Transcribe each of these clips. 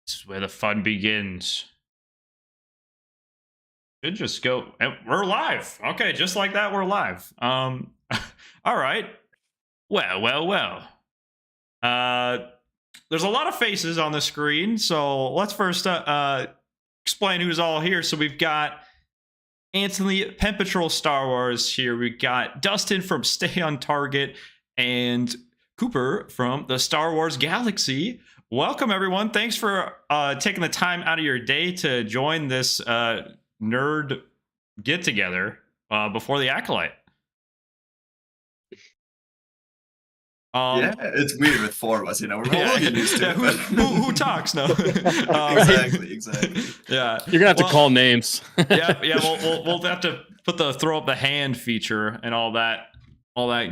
This is where the fun begins. Should just go. And we're live. Okay, just like that, we're live. All right. Well. There's a lot of faces on the screen, so let's first explain who's all here. So we've got Anthony, Pen Patrol Star Wars here. We got Dustin from Stay on Target and Cooper from the Star Wars Galaxy. Welcome, everyone. Thanks for taking the time out of your day to join this nerd get-together before the Acolyte. Yeah, it's weird with four of us, you know. We're all getting used to it. Who talks? No. Exactly. Yeah, you're gonna have to call names. yeah. We'll have to put the throw up the hand feature and all that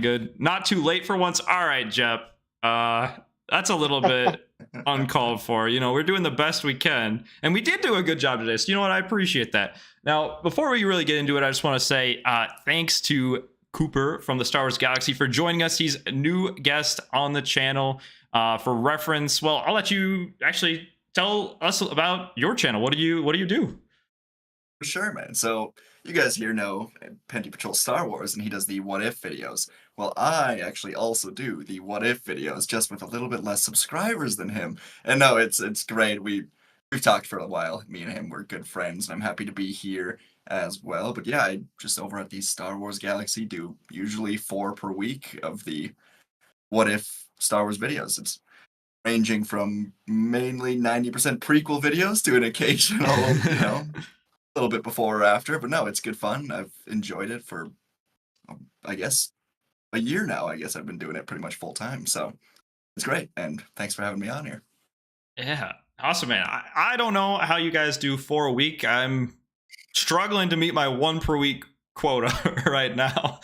good. Not too late for once. All right, Jep. That's a little bit uncalled for. You know, we're doing the best we can, and we did do a good job today. So you know what? I appreciate that. Now, before we really get into it, I just want to say thanks to Cooper from the Star Wars Galaxy for joining us. He's a new guest on the channel. For reference, well, I'll let you actually tell us about your channel. What do you do? For sure, man. So you guys here know Pen Patrol Star Wars, and he does the What If videos. Well, I actually also do the What If videos, just with a little bit less subscribers than him. And no, it's great. We've talked for a while. Me and him, we're good friends, and I'm happy to be here as well. But yeah, I just over at the Star Wars Galaxy do usually 4 per week of the What If Star Wars videos. It's ranging from mainly 90% prequel videos to an occasional, a little bit before or after. But no, it's good fun. I've enjoyed it for, I guess, a year now. I guess I've been doing it pretty much full time. So it's great. And thanks for having me on here. Yeah, awesome, man. I don't know how you guys do 4 a week. I'm struggling to meet my 1 per week quota right now.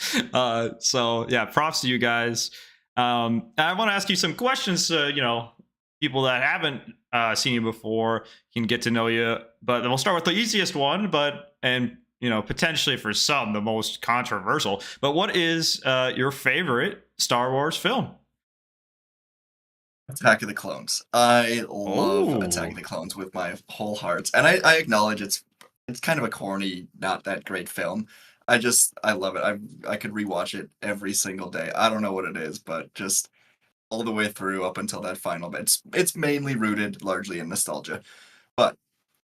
So yeah, props to you guys. I want to ask you some questions. People that haven't seen you before can get to know you. But we'll start with the easiest one, and potentially for some the most controversial. But what is your favorite Star Wars film? Attack of the Clones. I love Attack of the Clones with my whole heart, and I acknowledge it's kind of a corny, not that great film. I love it. I could rewatch it every single day. I don't know what it is, but just all the way through up until that final bit. It's mainly rooted largely in nostalgia, but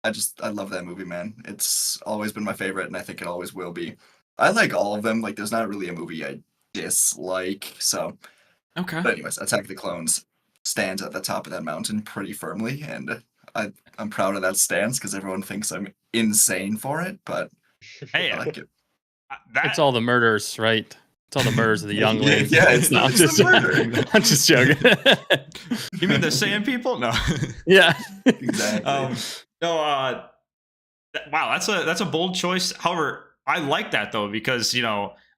I love that movie, man. It's always been my favorite, and I think it always will be. I like all of them. Like, there's not really a movie I dislike. So, okay. But anyways, Attack of the Clones stands at the top of that mountain pretty firmly, and I'm proud of that stance because everyone thinks I'm insane for it, but hey, I like it. It's all the murders, right? It's all the murders of the younglings. Yeah, it's the murder. I'm just joking. You mean the Sand people? No. Yeah. Exactly. Wow, that's a bold choice. However, I like that though, because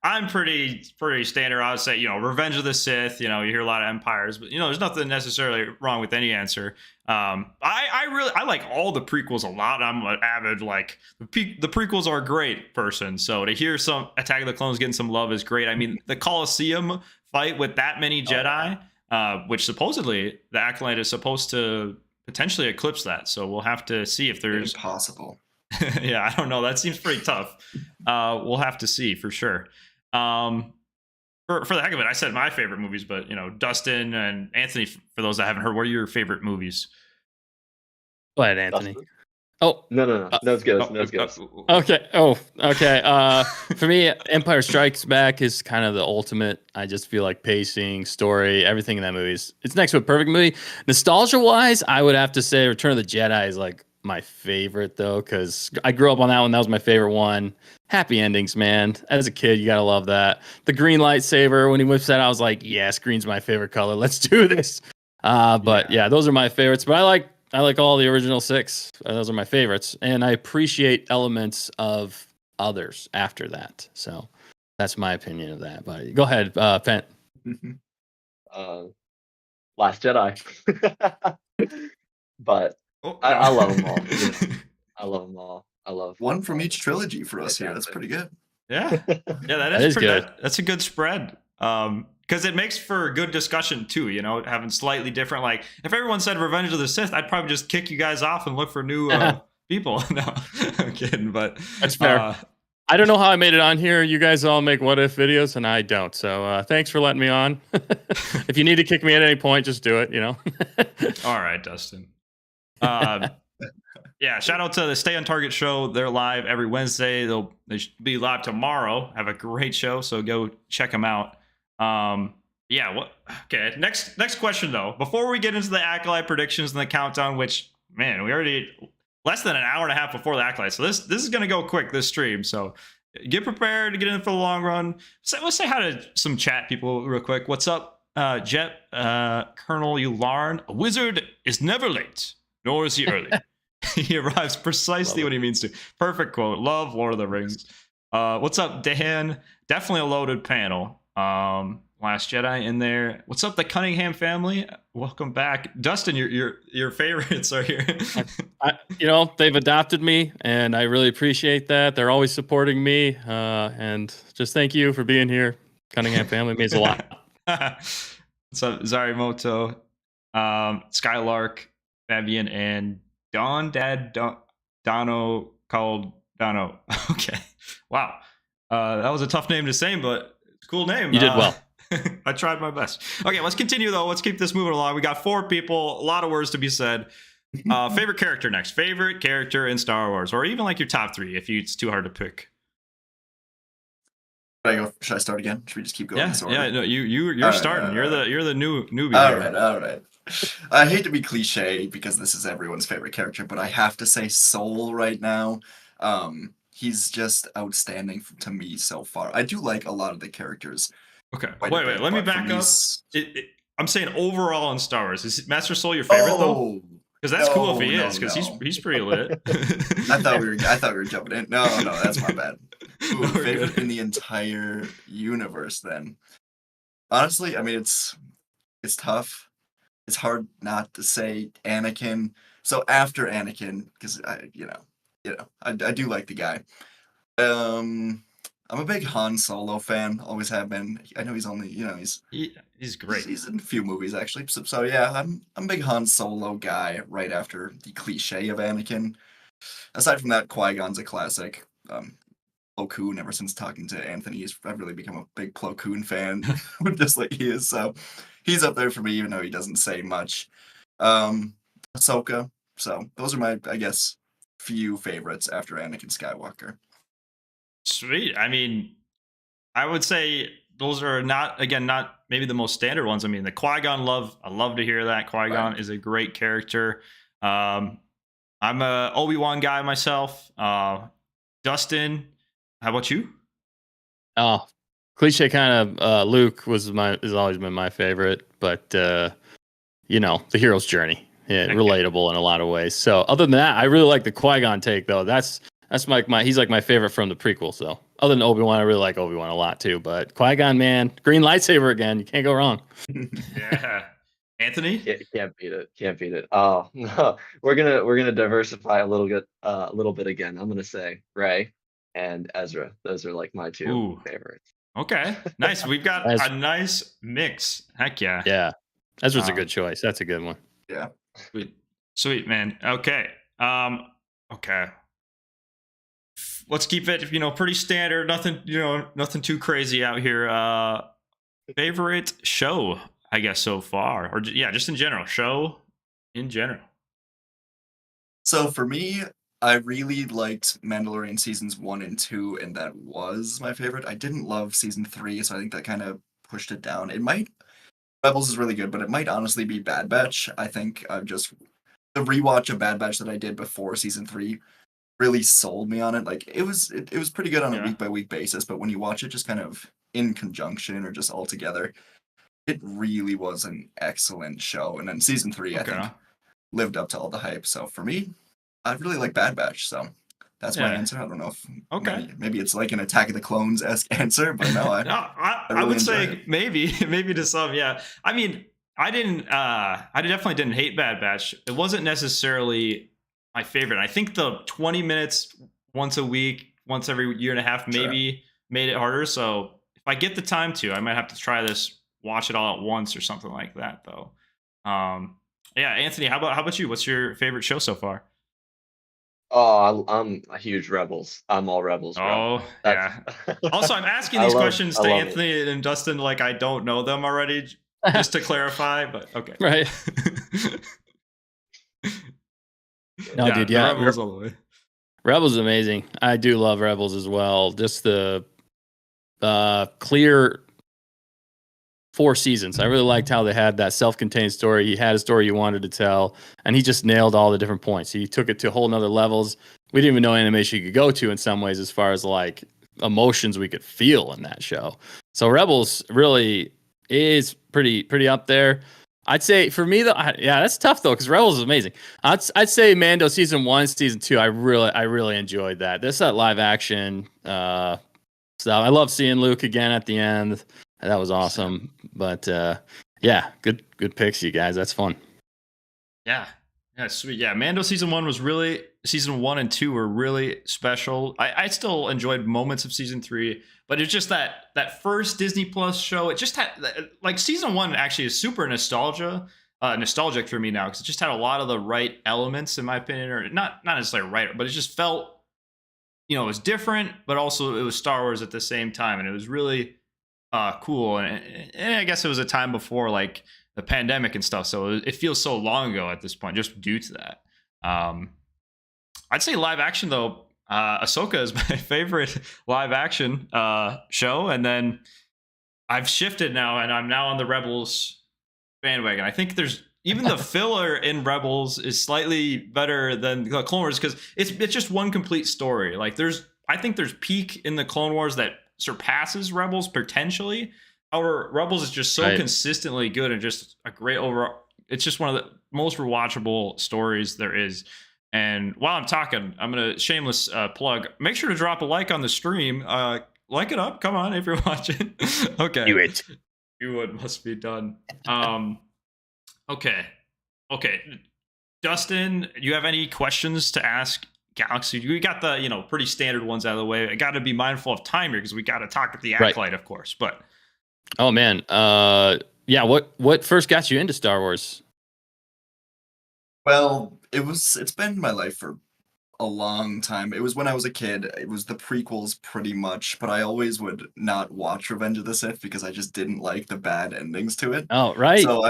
I'm pretty standard. I would say, Revenge of the Sith. You hear a lot of Empires, but there's nothing necessarily wrong with any answer. I like all the prequels a lot. I'm an avid the prequels are a great person. So to hear some Attack of the Clones getting some love is great. I mean, the Colosseum fight with that many Jedi, which supposedly the Acolyte is supposed to potentially eclipse that. So we'll have to see if there's possible. Yeah, I don't know. That seems pretty tough. We'll have to see for sure. For the heck of it, I said my favorite movies, but Dustin and Anthony, for those that haven't heard, what are your favorite movies? Go ahead, Anthony. Dustin? Oh no, it's good. Okay. Okay. For me, Empire Strikes Back is kind of the ultimate. I just feel like pacing, story, everything in that movie it's next to a perfect movie. Nostalgia wise, I would have to say Return of the Jedi is like my favorite though, because I grew up on that one. That was my favorite one. Happy endings, man. As a kid, you gotta love that. The green lightsaber, when he whips that, I was like, yes, green's my favorite color. Let's do this. But yeah, those are my favorites. But I like all the original 6. Those are my favorites, and I appreciate elements of others after that. So that's my opinion of that. But go ahead, Pen. Last Jedi. But I love them all. I love them all. I love one from each trilogy for us here. That's pretty good. Yeah, that is good. That's a good spread. because it makes for good discussion too. You know, having slightly different. Like if everyone said Revenge of the Sith, I'd probably just kick you guys off and look for new people. No, I'm kidding, but That's fair. I don't know how I made it on here. You guys all make what if videos, and I don't. So thanks for letting me on. If you need to kick me at any point, just do it. You know. All right, Dustin. Yeah, shout out to the Stay on Target show. They're live every Wednesday. They should be live tomorrow. Have a great show, so go check them out. Yeah. What? Okay. Next question though. Before we get into the Acolyte predictions and the countdown, which man, we already less than an hour and a half before the Acolyte, so this is gonna go quick. This stream, so get prepared to get in for the long run. So let's say hi to some chat people real quick. What's up, Jet? Colonel Ularn? A wizard is never late, nor is he early. He arrives precisely when he means to. Perfect quote. Love Lord of the Rings. What's up, Dan? Definitely a loaded panel. Last Jedi in there. What's up, the Cunningham family? Welcome back, Dustin. Your favorites are here. You know, they've adopted me, and I really appreciate that. They're always supporting me, and just thank you for being here. Cunningham family means a lot. What's up, Zarimoto, Skylark, Fabian, and Dono called Dono. Okay, wow, that was a tough name to say, but cool name. You did well. I tried my best. Okay, let's continue though. Let's keep this moving along. We got 4 people, a lot of words to be said. Favorite character next. Favorite character in Star Wars, or even like your top 3 if it's too hard to pick. Should I start again? Should we just keep going? Yeah. No, you're starting. You're the newbie. All right. I hate to be cliche because this is everyone's favorite character, but I have to say Soul right now. He's just outstanding to me so far. I do like a lot of the characters. Okay. Wait. Let me back up. I'm saying overall in Star Wars, is Master Soul your favorite though? Because that's cool if he is, because he's pretty lit. I thought we were jumping in. No, that's my bad. Ooh, favorite in the entire universe then. Honestly, I mean it's tough. It's hard not to say Anakin. So after Anakin, because I do like the guy. I'm a big Han Solo fan. Always have been. I know he's only, he's great. He's in a few movies actually. So yeah, I'm a big Han Solo guy. Right after the cliche of Anakin. Aside from that, Qui-Gon's a classic. Plo Koon. Ever since talking to Anthony, I've really become a big Plo Koon fan, just like he is. So he's up there for me, even though he doesn't say much. Ahsoka. So those are my, I guess, few favorites after Anakin Skywalker. Sweet. I mean, I would say those are not maybe the most standard ones. I mean, the Qui-Gon love. I love to hear that. Qui-Gon is a great character. I'm a Obi-Wan guy myself. Dustin, how about you? Oh, cliche kind of. Luke has always been my favorite, but the hero's journey, relatable in a lot of ways. So other than that, I really like the Qui-Gon take though. That's he's like my favorite from the prequel. So other than Obi-Wan, I really like Obi-Wan a lot too. But Qui-Gon, man, green lightsaber again. You can't go wrong. Yeah. Anthony? Can't beat it. Oh no. We're gonna diversify a little bit again. I'm gonna say Rey and Ezra. Those are like my 2 favorites. Okay. Nice. We've got a nice mix. Heck yeah. Yeah. Ezra's a good choice. That's a good one. Yeah. Sweet, man. Okay. Okay. Let's keep it, pretty standard. Nothing too crazy out here. Favorite show, I guess, so far, or just in general. Show in general. So for me, I really liked Mandalorian seasons 1 and 2, and that was my favorite. I didn't love season 3, so I think that kind of pushed it down. Rebels is really good, but it might honestly be Bad Batch. I think the rewatch of Bad Batch that I did before season 3 really sold me on it. Like it was pretty good on a week by week basis, but when you watch it just kind of in conjunction or just all together, it really was an excellent show. And then season 3, I think, lived up to all the hype. So for me, I really like Bad Batch. So that's my answer. I don't know if maybe it's like an Attack of the Clones-esque answer, but no, I really would say maybe to some. Yeah, I mean, I definitely didn't hate Bad Batch. It wasn't necessarily my favorite. I think the 20 minutes once a week, once every year and a half, maybe made it harder. So if I get the time to, I might have to try this watch it all at once or something like that, though. Yeah, Anthony, how about you? What's your favorite show so far? Oh, I'm a huge Rebels. I'm all Rebels, bro. Oh, That's yeah. Also, I'm asking I these love questions I to love it. Anthony and Dustin like I don't know them already, just to clarify. But okay, Right. No, yeah, dude. the Yeah. Rebels all the way. Rebels is amazing. I do love Rebels as well. Just the clear 4 seasons. I really liked how they had that self-contained story. He had a story he wanted to tell, and he just nailed all the different points. He took it to whole nother levels. We didn't even know animation could go to in some ways, as far as like emotions we could feel in that show. So Rebels really is pretty up there. I'd say for me though, yeah, that's tough though because Rebels is amazing. I'd say Mando season 1, season 2. I really enjoyed that. This that live action stuff. I love seeing Luke again at the end. That was awesome. But yeah, good picks, you guys. That's fun. Yeah. Yeah, sweet. Yeah, Mando season 1 and 2 were really special. I still enjoyed moments of season 3, but it's just that first Disney Plus show. It just had like season 1 actually is super nostalgic for me now because it just had a lot of the right elements in my opinion, or not necessarily right, but it just felt it was different, but also it was Star Wars at the same time, and it was really cool. And I guess it was a time before like the pandemic and stuff, so it feels so long ago at this point, just due to that. I'd say live action though. Ahsoka is my favorite live action show, and then I've shifted now, and I'm now on the Rebels bandwagon. I think there's even the filler in Rebels is slightly better than the Clone Wars because it's just one complete story. Like I think there's peak in the Clone Wars that surpasses Rebels potentially. However, Rebels is just so Right. consistently good and just a great overall. It's just one of the most rewatchable stories there is. And while I'm talking, I'm gonna shameless plug. Make sure to drop a like on the stream. Like it up. Come on, if you're watching. Okay. Do it. You would must be done. Okay. Dustin, you have any questions to ask Galaxy? We got the pretty standard ones out of the way. I got to be mindful of time here because we got to talk with the Right. Acolyte, of course. But Oh man. Yeah. What first got you into Star Wars? Well, it's been my life for a long time. It was when I was a kid. It was the prequels pretty much, but I always would not watch Revenge of the Sith because I just didn't like the bad endings to it. Oh, right. So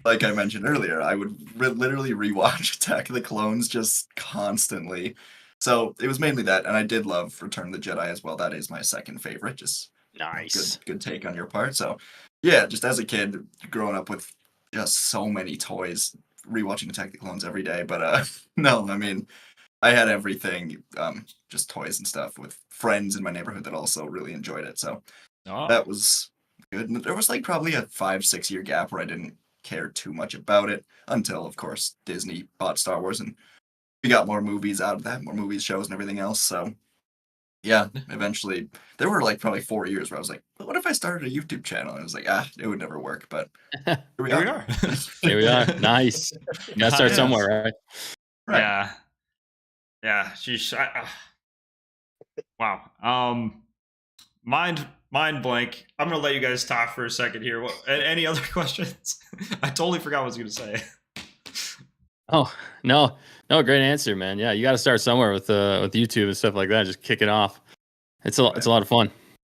like I mentioned earlier, I would literally rewatch Attack of the Clones just constantly. So it was mainly that, and I did love Return of the Jedi as well. That is my second favorite. Just Nice. good take on your part. So yeah, just as a kid growing up with just so many toys, rewatching Attack of the Clones every day. But no, I mean I had everything, just toys and stuff with friends in my neighborhood that also really enjoyed it. So that was good. And there was like probably a 5-6 year gap where I didn't care too much about it until, of course, Disney bought Star Wars and we got more movies out of that, more movies, shows, and everything else. So yeah, eventually there were like probably 4 years where I was like, what if I started a YouTube channel? And I was like, it would never work. But here we here we are. are. Here we are. Nice. You gotta start Yes. somewhere, right? Right. Yeah. Sheesh. Wow. Mind blank. I'm gonna let you guys talk for a second here. Any other questions? I totally forgot what I was gonna say. Oh no, great answer, man. Yeah, you got to start somewhere with YouTube and stuff like that. Just kick it off. It's a lot of fun,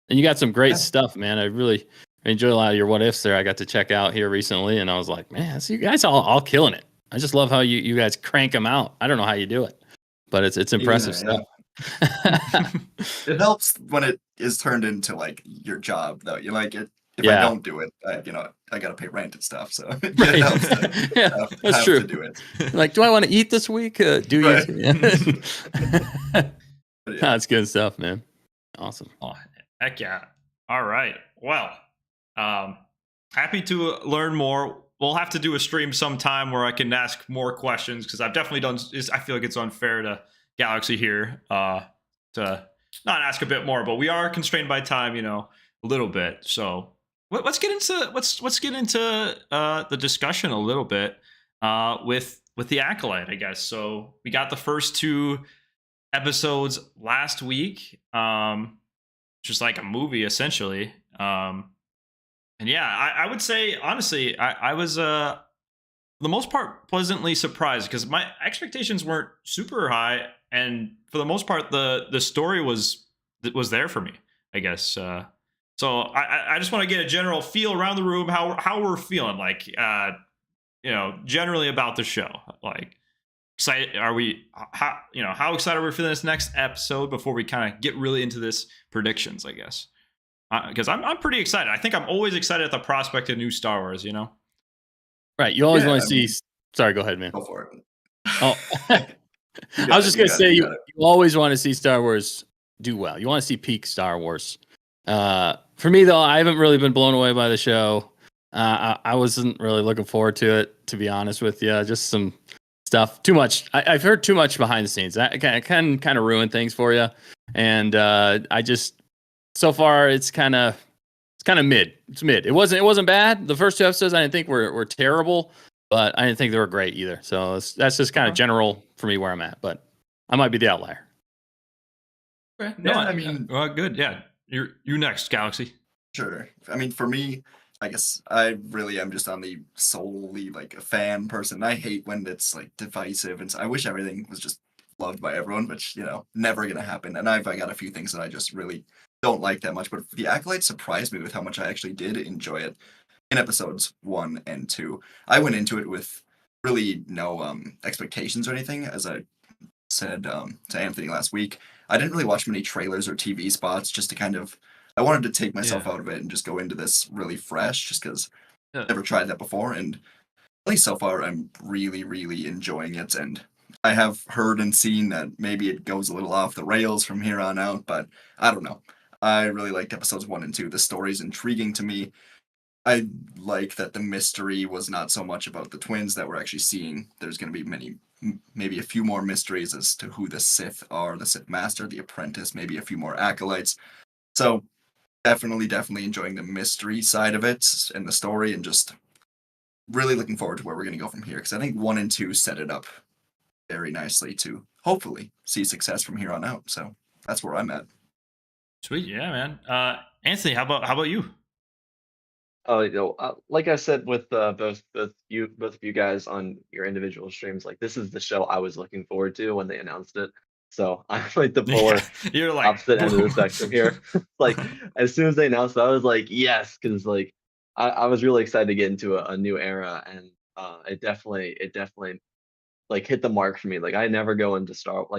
and you got some great stuff, man. I really enjoy a lot of your what ifs there. I got to check out here recently, and I was like, man, so you guys all killing it. I just love how you guys crank them out. I don't know how you do it, but it's impressive Either, stuff. It helps when it is turned into like your job, though. You like it. If I Yeah. don't do it, I gotta pay rent and stuff. So it Right. helps to Yeah, that's have true. to do it. Like, do I want to eat this week? Do Right. you? But yeah. That's good stuff, man. Awesome. Oh, heck yeah. All right. Well, happy to learn more. We'll have to do a stream sometime where I can ask more questions because I've definitely done. I feel like it's unfair to Galaxy here to not ask a bit more, but we are constrained by time, a little bit. So let's get into the discussion a little bit with the Acolyte, I guess. So we got the first 2 episodes last week, just like a movie essentially. And yeah, I would say honestly, I was for the most part pleasantly surprised because my expectations weren't super high, and for the most part the story was there for me, I guess. So I just want to get a general feel around the room how we're feeling, like generally about the show. Like, excited are we? How excited are we for this next episode before we kind of get really into this predictions, I guess. Because I'm pretty excited. I think I'm always excited at the prospect of new Star Wars. Right. You always Yeah, want I to see. mean, Sorry, go ahead, man. go for it. Oh, You I got was it. just You gonna got it. say You you, got it. you always want to see Star Wars do well. You want to see peak Star Wars. For me though, I haven't really been blown away by the show. I wasn't really looking forward to it, to be honest with you. Just some stuff. Too much. I've heard too much behind the scenes. That can kind of ruin things for you. And I just so far it's kind of mid. It's mid. It wasn't bad. The first two episodes I didn't think were terrible, but I didn't think they were great either. So that's just kind of general for me where I'm at. But I might be the outlier. Okay. Yeah, I mean, good. Yeah, you next, Galaxy. sure. I mean, for me, I guess I really am just on the solely like a fan person. I hate when it's like divisive, and so I wish everything was just loved by everyone, which never gonna happen. And I got a few things that I just really don't like that much. But the Acolyte surprised me with how much I actually did enjoy it in episodes 1 and 2. I went into it with really no expectations or anything, as I said to Anthony last week. I didn't really watch many trailers or TV spots just to kind of. I wanted to take myself Yeah. out of it and just go into this really fresh, just because Yeah. I've never tried that before. And at least so far, I'm really, really enjoying it. And I have heard and seen that maybe it goes a little off the rails from here on out, but I don't know. I really liked episodes 1 and 2. The story's intriguing to me. I like that the mystery was not so much about the twins that we're actually seeing. There's going to be maybe a few more mysteries as to who the Sith are, the Sith Master, the Apprentice, maybe a few more acolytes. So definitely enjoying the mystery side of it and the story, and just really looking forward to where we're going to go from here, because I think 1 and 2 set it up very nicely to hopefully see success from here on out. So that's where I'm at. Sweet. Yeah, man. Anthony, how about you? Like I said with both of you guys on your individual streams, like this is the show I was looking forward to when they announced it. So I'm like the polar You're like opposite end of the boom. spectrum here. Like as soon as they announced it, I was like, yes, because like I was really excited to get into a new era, and it definitely like hit the mark for me. Like I never go into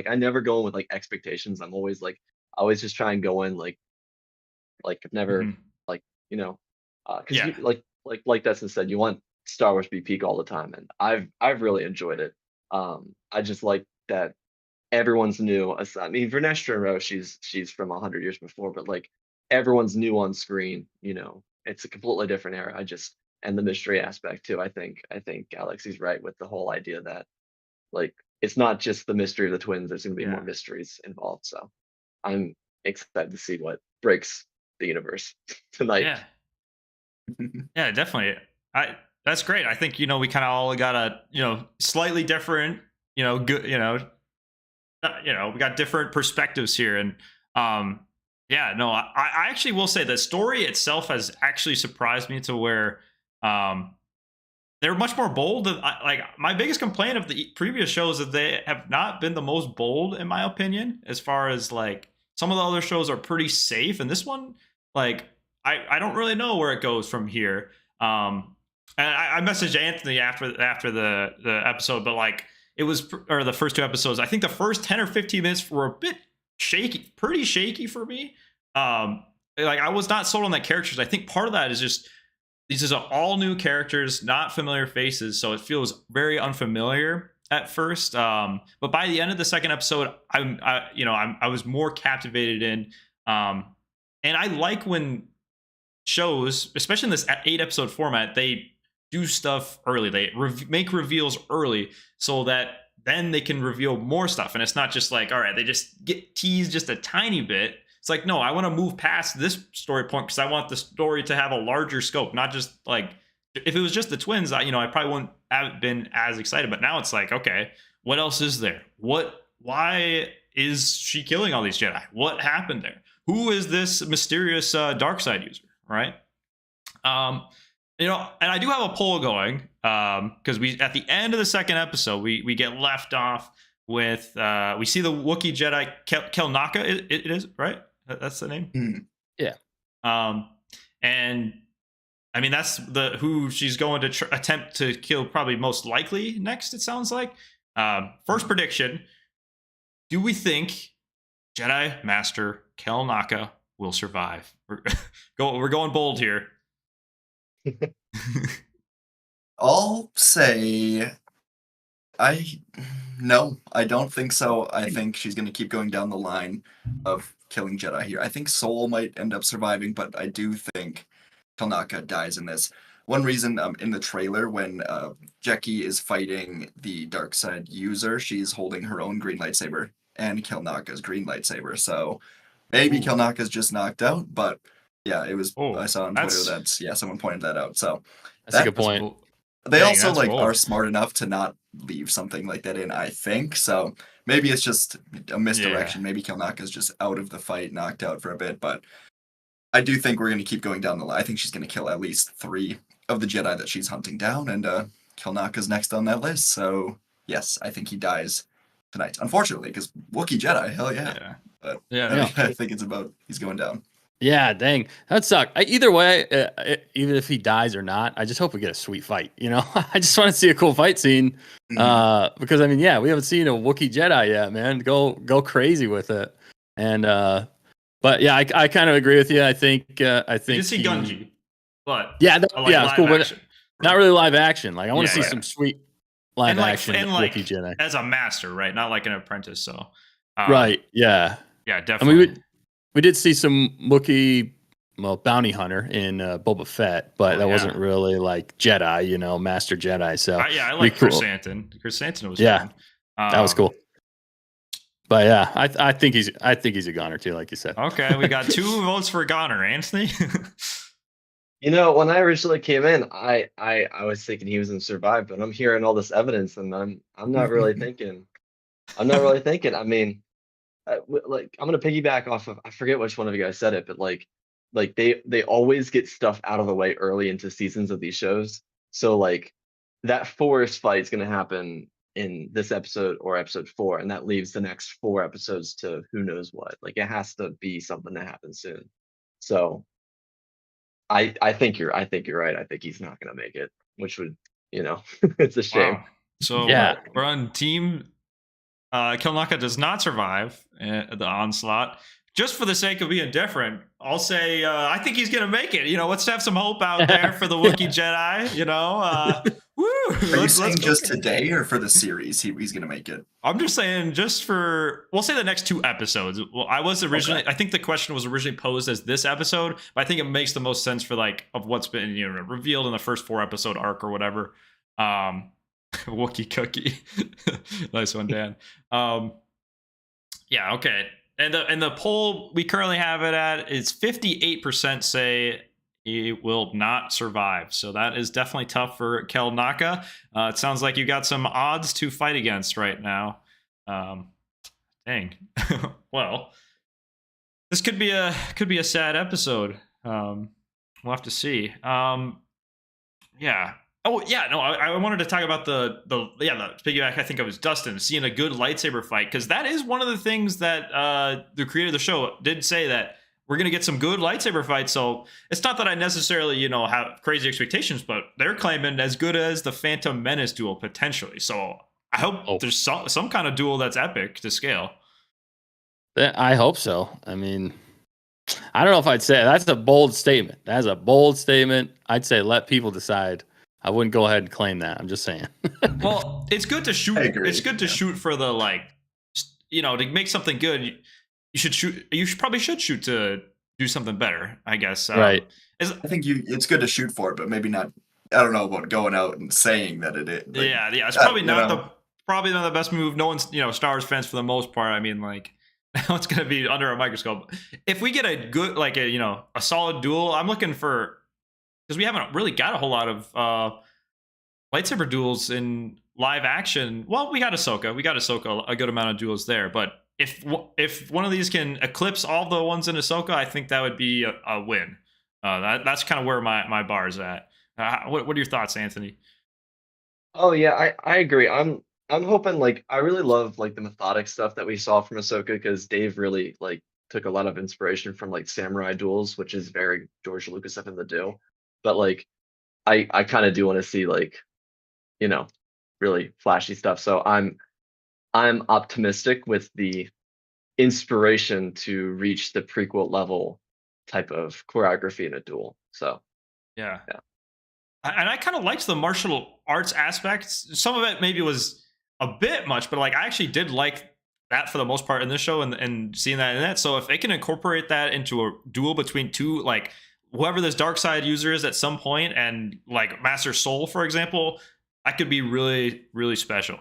I never go in with like expectations. I'm always like I always just try and go in like I've never Mhm. like because Yeah. you like Destin said, you want Star Wars to be peak all the time, and I've really enjoyed it. I just like that everyone's new. I mean, Vernestra and Rose, she's from 100 years before, but like everyone's new on screen. It's a completely different era. And the mystery aspect too. I think Galaxy's right with the whole idea that like it's not just the mystery of the twins. There's going to be more Yeah. mysteries involved. So I'm excited to see what breaks the universe tonight. Yeah. Yeah, definitely. That's great. I think we kind of all got a slightly different good we got different perspectives here, and yeah, no, I actually will say the story itself has actually surprised me to where they're much more bold. Like my biggest complaint of the previous shows is that they have not been the most bold, in my opinion, as far as like some of the other shows are pretty safe, and this one, like I don't really know where it goes from here. And I messaged Anthony after the episode, but like it was or the first two episodes. I think the first 10 or 15 minutes were a bit shaky, pretty shaky for me. Like I was not sold on that characters. I think part of that is just these are all new characters, not familiar faces, so it feels very unfamiliar at first. But by the end of the second episode, I was more captivated in, and I like when shows, especially in this 8 episode format, they do stuff early. They make reveals early so that then they can reveal more stuff, and it's not just like, all right, they just get teased just a tiny bit. It's like, no, I want to move past this story point because I want the story to have a larger scope, not just like if it was just the twins, I probably wouldn't have been as excited. But now it's like, okay, what else is there? Why is she killing all these Jedi? What happened there? Who is this mysterious dark side user? Right? You know, and I do have a poll going because we at the end of the second episode we get left off with we see the Wookiee Jedi Kelnacca. It is right. That's the name. Mhm. Yeah. And I mean that's the who she's going to attempt to kill probably most likely next. It sounds like. First prediction: do we think Jedi Master Kelnacca will survive? We're going bold here. I'll say no, I don't think so. I think she's going to keep going down the line of killing Jedi here. I think Soul might end up surviving, but I do think Kelnacca dies in this. One reason in the trailer when Jecki is fighting the dark side user, she's holding her own green lightsaber and Kelnacca's green lightsaber. So maybe Kelnacca's just knocked out, but yeah, it was. I saw on Twitter that someone pointed that out. So that's a good point. They also like are smart enough to not leave something like that in, I think. So maybe it's just a misdirection. Maybe Kelnacca's just out of the fight, knocked out for a bit. But I do think we're going to keep going down the line. I think she's going to kill at least 3 of the Jedi that she's hunting down, and Kelnacca's next on that list. So yes, I think he dies tonight. Unfortunately, because Wookiee Jedi, hell yeah. But I think it's about he's going down. Yeah, dang, that sucked. Either way, even if he dies or not, I just hope we get a sweet fight. You know, I just want to see a cool fight scene because I mean, yeah, we haven't seen a Wookiee Jedi yet, man. Go crazy with it. And but yeah, I kind of agree with you. I think you see Gunji, but it's cool, but not really live action. Like I want to see some sweet live action Wookiee Jedi as a master, right? Not like an apprentice. So right, yeah, definitely. And we did see some Wookiee, bounty hunter in Boba Fett, but that wasn't really like Jedi, you know, Master Jedi. So I like Chrysanthemum. Chrysanthemum was fun. That was cool. But yeah, I think he's a goner too, like you said. Okay, we got 2 votes for goner, Anthony. You know, when I originally came in, I was thinking he was in Survive, but I'm hearing all this evidence, and I'm not really thinking. I mean. Like I'm gonna piggyback off of I forget which one of you guys said it, but like they always get stuff out of the way early into seasons of these shows. So like that forest fight is gonna happen in this episode or episode 4, and that leaves the next 4 episodes to who knows what. Like it has to be something that happens soon. So I think you're right. I think he's not gonna make it, which would it's a shame. Wow. So we're on team. Kelnacca does not survive the onslaught. Just for the sake of being different, I'll say I think he's gonna make it. You know, let's have some hope out there for the Wookiee Jedi. You know, woo! Are you saying just today or for the series he's gonna make it? I'm just saying, just for we'll say the next 2 episodes. Well, I was originally I think the question was originally posed as this episode, but I think it makes the most sense for like of what's been revealed in the first 4 episode arc or whatever. Wookiee cookie. Nice one, Dan. Yeah, okay. And the poll we currently have it at is 58% say he will not survive. So that is definitely tough for Kelnacca. It sounds like you got some odds to fight against right now. Dang. Well, this could be a sad episode. We'll have to see. Yeah. Oh yeah, no, I wanted to talk about the piggyback. I think it was Dustin seeing a good lightsaber fight, because that is one of the things that the creator of the show did say, that we're gonna get some good lightsaber fights. So it's not that I necessarily have crazy expectations, but they're claiming as good as the Phantom Menace duel potentially. So I hope there's some kind of duel that's epic to scale. I hope so. I mean, I don't know if I'd say that's a bold statement. That's a bold statement. I'd say let people decide. I wouldn't go ahead and claim that. I'm just saying. Well, it's good to shoot. It's good to shoot for the to make something good. You should shoot. You probably should shoot to do something better, I guess. Right. I think it's good to shoot for it, but maybe not. I don't know about going out and saying that it is. Like, yeah. It's probably not the best move. No one's Star Wars fans for the most part. I mean, like now it's gonna be under a microscope. If we get a good a solid duel, I'm looking for. Because we haven't really got a whole lot of lightsaber duels in live action. Well, we got Ahsoka, a good amount of duels there. But if one of these can eclipse all the ones in Ahsoka, I think that would be a win. That's kind of where my bar is at. What are your thoughts, Anthony? Oh yeah, I agree. I'm hoping like I really love like the methodic stuff that we saw from Ahsoka because Dave really like took a lot of inspiration from like samurai duels, which is very George Lucas of him to do. But like I kind of do want to see like, you know, really flashy stuff. So I'm optimistic with the inspiration to reach the prequel level type of choreography in a duel. So Yeah. yeah. And I kind of liked the martial arts aspects. Some of it maybe was a bit much, but like I actually did like that for the most part in this show, and seeing that in that. So if they can incorporate that into a duel between two, like whoever this dark side user is at some point, and like Master Soul, for example, that could be really, really special.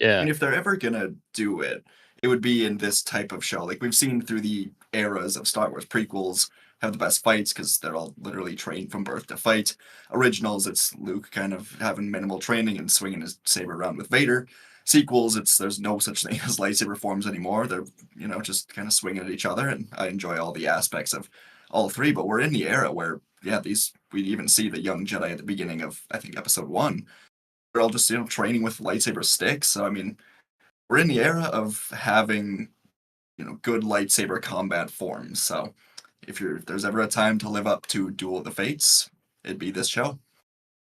Yeah. If they're ever gonna do it, it would be in this type of show. Like we've seen through the eras of Star Wars prequels have the best fights because they're all literally trained from birth to fight. Originals, it's Luke kind of having minimal training and swinging his saber around with Vader. Sequels, it's there's no such thing as lightsaber forms anymore. They're just kind of swinging at each other, and I enjoy all the aspects of all three. But we're in the era where we even see the young Jedi at the beginning of I think Episode 1. They're all just training with lightsaber sticks. So I mean, we're in the era of having good lightsaber combat forms. So if there's ever a time to live up to Duel of the Fates, it'd be this show.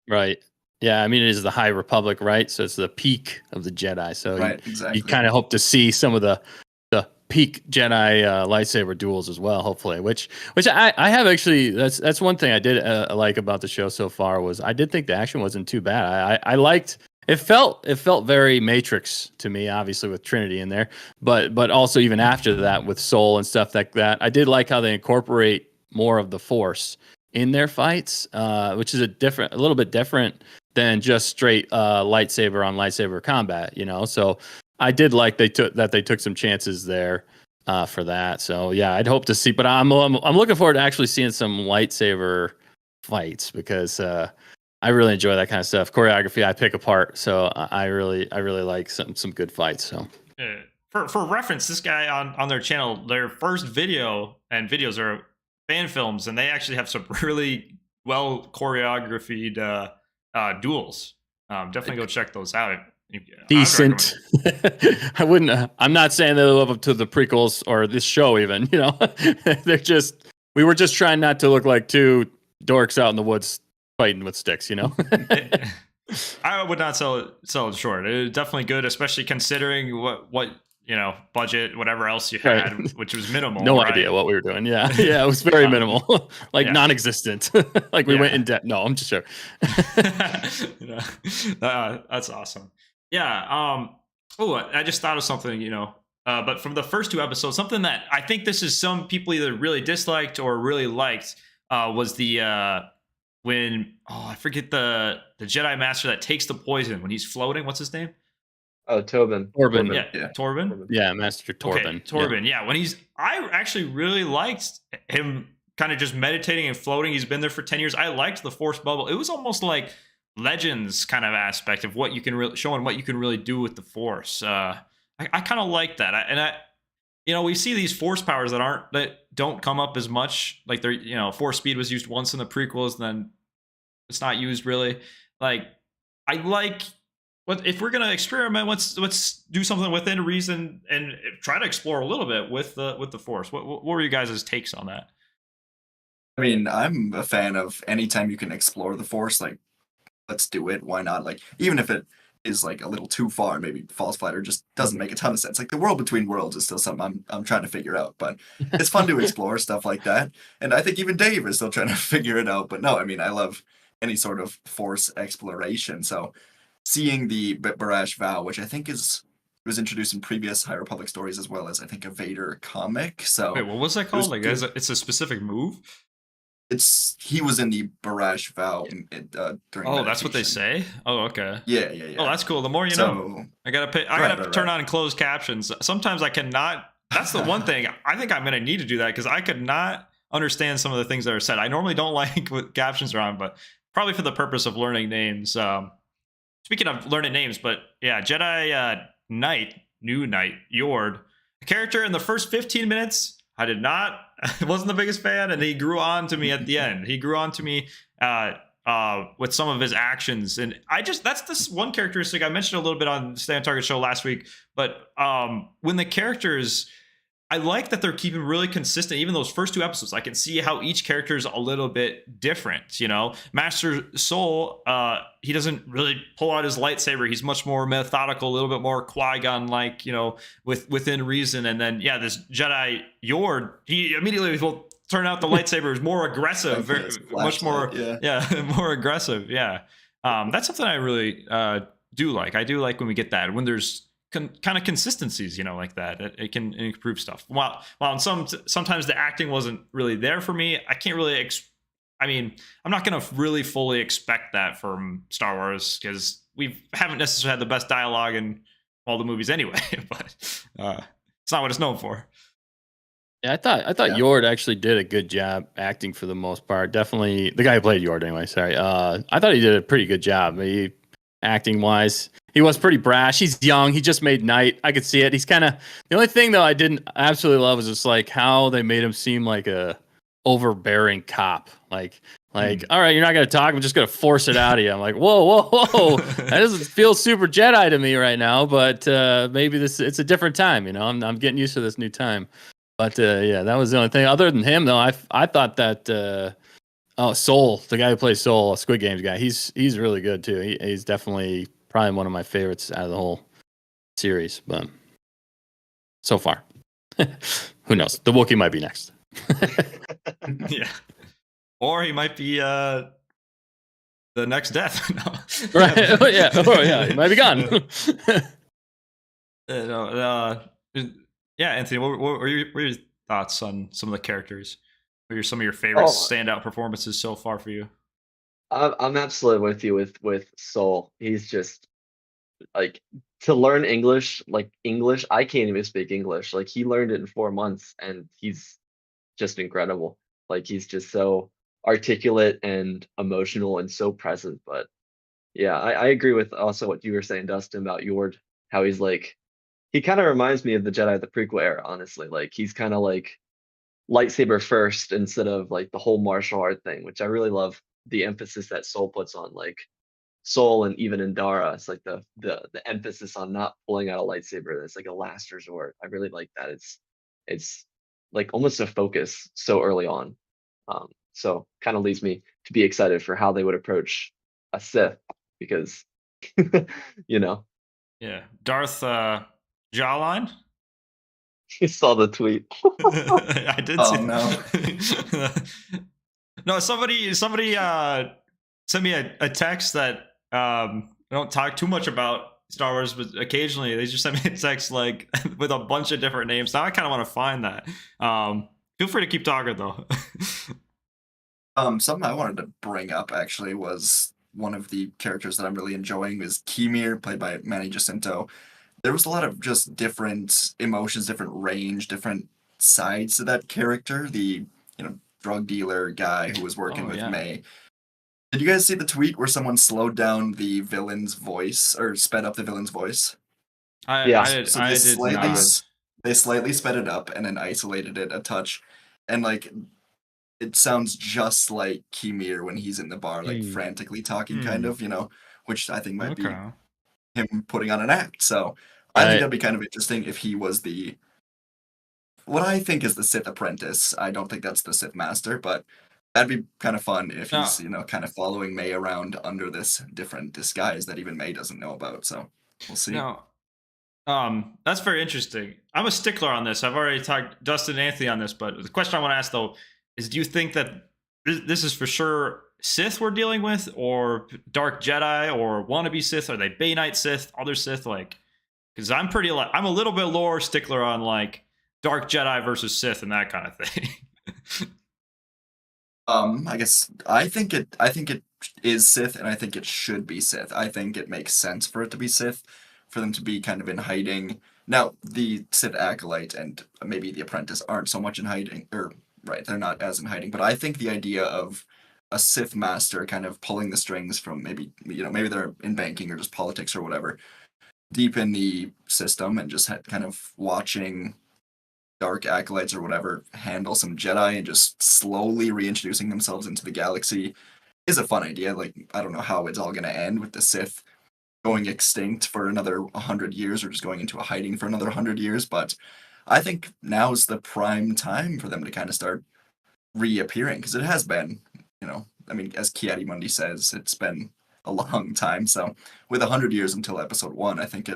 Right. Yeah, I mean it is the High Republic, right? So it's the peak of the Jedi. So Right, exactly. you kind of hope to see some of the peak Jedi lightsaber duels as well, hopefully. Which I have actually. That's one thing I did like about the show so far was I did think the action wasn't too bad. I liked. It felt very Matrix to me, obviously with Trinity in there, but also even after that with Soul and stuff like that. I did like how they incorporate more of the Force in their fights, which is a little bit different than just straight lightsaber on lightsaber combat. So I did like they took some chances there for that. So yeah, I'd hope to see, but I'm looking forward to actually seeing some lightsaber fights because I really enjoy that kind of stuff. Choreography I pick apart, so I really like some good fights. So Yeah. For reference, this guy on their channel, their first video and videos are fan films, and they actually have some really well choreographed duels. Definitely go check those out. Decent. I wouldn't. I'm not saying they live up to the prequels or this show. Even they're just. We were just trying not to look like two dorks out in the woods fighting with sticks. I would not sell it short. It was definitely good, especially considering what budget, whatever else you had, Right. which was minimal. No right? idea what we were doing. Yeah, it was very minimal, like Yeah. non-existent. Like we went in debt. No, I'm just joking. That's awesome. Yeah. Oh, I just thought of something. But from the first two episodes, something that I think this is some people either really disliked or really liked was the when I forget the Jedi Master that takes the poison when he's floating. What's his name? Oh, Tobin. Torben. Yeah, Torben. Yeah, Master Torben. Okay, Torben. Yeah, when I actually really liked him kind of just meditating and floating. He's been there for 10 years. I liked the Force bubble. It was almost like Legends kind of aspect of what you can really showing what you can really do with the Force. I kind of like that. We see these Force powers that don't come up as much. Like Force speed was used once in the prequels, and then it's not used really. Like I like. If we're gonna experiment, let's do something within reason and try to explore a little bit with the Force. What were you guys' takes on that? I mean, I'm a fan of anytime you can explore the Force, like, let's do it. Why not? Like, even if it is like a little too far, maybe False Fighter just doesn't make a ton of sense. Like the world between worlds is still something I'm trying to figure out, but it's fun to explore stuff like that. And I think even Dave is still trying to figure it out. But no, I mean, I love any sort of Force exploration. So seeing the Barash Vow, which I think was introduced in previous High Republic stories as well as I think a Vader comic. So Wait, what was that called? Like, it's a specific move? he was in the Barash Vow during. Oh, that's what they meditation. say. Oh, okay. Yeah. Oh, that's cool. The more you know. I gotta turn on closed captions. Sometimes I cannot. That's the one thing I think I'm gonna need to do that because I could not understand some of the things that are said. I normally don't like what captions are on, but probably for the purpose of learning names. Speaking of learning names, but yeah, Jedi Knight, new Knight, Yord, a character in the first 15 minutes I did not wasn't the biggest fan, and he grew on to me at the end. He grew on to me with some of his actions, and that's this one characteristic I mentioned a little bit on Stay on Target show last week. But when the characters, I like that they're keeping really consistent. Even those first 2 episodes, I can see how each character is a little bit different. You know, Master Soul, he doesn't really pull out his lightsaber. He's much more methodical, a little bit more Qui-Gon like, you know, within reason. And then this Jedi Yord, he immediately will turn out the lightsaber is more aggressive, much more, more aggressive. Yeah, that's something I really do like. I do like when we get that, when there's kind of consistencies, you know, like that. It can improve stuff. While sometimes the acting wasn't really there for me, I can't really. I'm not going to really fully expect that from Star Wars, because we haven't necessarily had the best dialogue in all the movies anyway. But it's not what it's known for. Yeah, I thought Yord actually did a good job acting for the most part. Definitely the guy who played Yord, anyway. Sorry, I thought he did a pretty good job. Acting wise, he was pretty brash. He's young. He just made Knight. I could see it. He's kind of the only thing though I didn't absolutely love was just like how they made him seem like a overbearing cop. Like, all right, you're not gonna talk. I'm just gonna force it out of you. I'm like, whoa. That doesn't feel super Jedi to me right now. But maybe it's a different time. You know, I'm getting used to this new time. But that was the only thing. Other than him, though, I thought that Soul, the guy who plays Soul, Squid Games guy, he's really good too. He's definitely probably one of my favorites out of the whole series. But so far, who knows? The Wookiee might be next. Yeah, or he might be the next death. No. Right? Oh yeah, he might be gone. Yeah, Anthony, what were your thoughts on some of the characters? What are some of your favorite standout performances so far for you? I'm absolutely with you with Soul. He's just like, to learn English, I can't even speak English. Like, he learned it in 4 months, and he's just incredible. Like, he's just so articulate and emotional and so present. But yeah, I agree with also what you were saying, Dustin, about Yord, how he's like, he kind of reminds me of the Jedi of the prequel era, honestly. Like, he's kind of like lightsaber first instead of like the whole martial art thing, which I really love the emphasis that Soul puts on. Like, Soul and even in Dara, it's like the emphasis on not pulling out a lightsaber. It's like a last resort. I really like that. It's like almost a focus so early on. So kind of leads me to be excited for how they would approach a Sith, because you know. Yeah, Darth Jawline. You saw the tweet. I did see. No. No, somebody sent me a text that I don't talk too much about Star Wars, but occasionally they just send me a text like with a bunch of different names. Now I kind of want to find that. Feel free to keep talking though. Something I wanted to bring up actually was one of the characters that I'm really enjoying is Kimir, played by Manny Jacinto. There was a lot of just different emotions, different range, different sides to that character. The drug dealer guy who was working with May. Did you guys see the tweet where someone slowed down the villain's voice or sped up the villain's voice? I did not. They slightly sped it up and then isolated it a touch, and like it sounds just like Kimir when he's in the bar, like frantically talking, kind of, which I think might be him putting on an act. So I think that'd be kind of interesting if he was what I think is the Sith apprentice. I don't think that's the Sith master, but that'd be kind of fun if he's, kind of following May around under this different disguise that even May doesn't know about. So we'll see. No. That's very interesting. I'm a stickler on this. I've already talked Dustin and Anthony on this, but the question I want to ask though is, do you think that this is for sure Sith we're dealing with, or Dark Jedi, or wannabe Sith? Are they Bay Knight Sith, other Sith? Like, because I'm a little bit lore stickler on like Dark Jedi versus Sith and that kind of thing. I think it is Sith, and I think it should be Sith. I think it makes sense for it to be Sith, for them to be kind of in hiding. Now, the Sith Acolyte and maybe the Apprentice aren't so much in hiding, they're not as in hiding, but I think the idea of a Sith master kind of pulling the strings from maybe they're in banking or just politics or whatever, deep in the system, and just kind of watching dark acolytes or whatever handle some Jedi and just slowly reintroducing themselves into the galaxy is a fun idea. Like, I don't know how it's all going to end with the Sith going extinct for another 100 years or just going into a hiding for another 100 years, but I think now's the prime time for them to kind of start reappearing, because it has been, I mean, as Kiadi says, it's been a long time. So with 100 years until episode 1, I think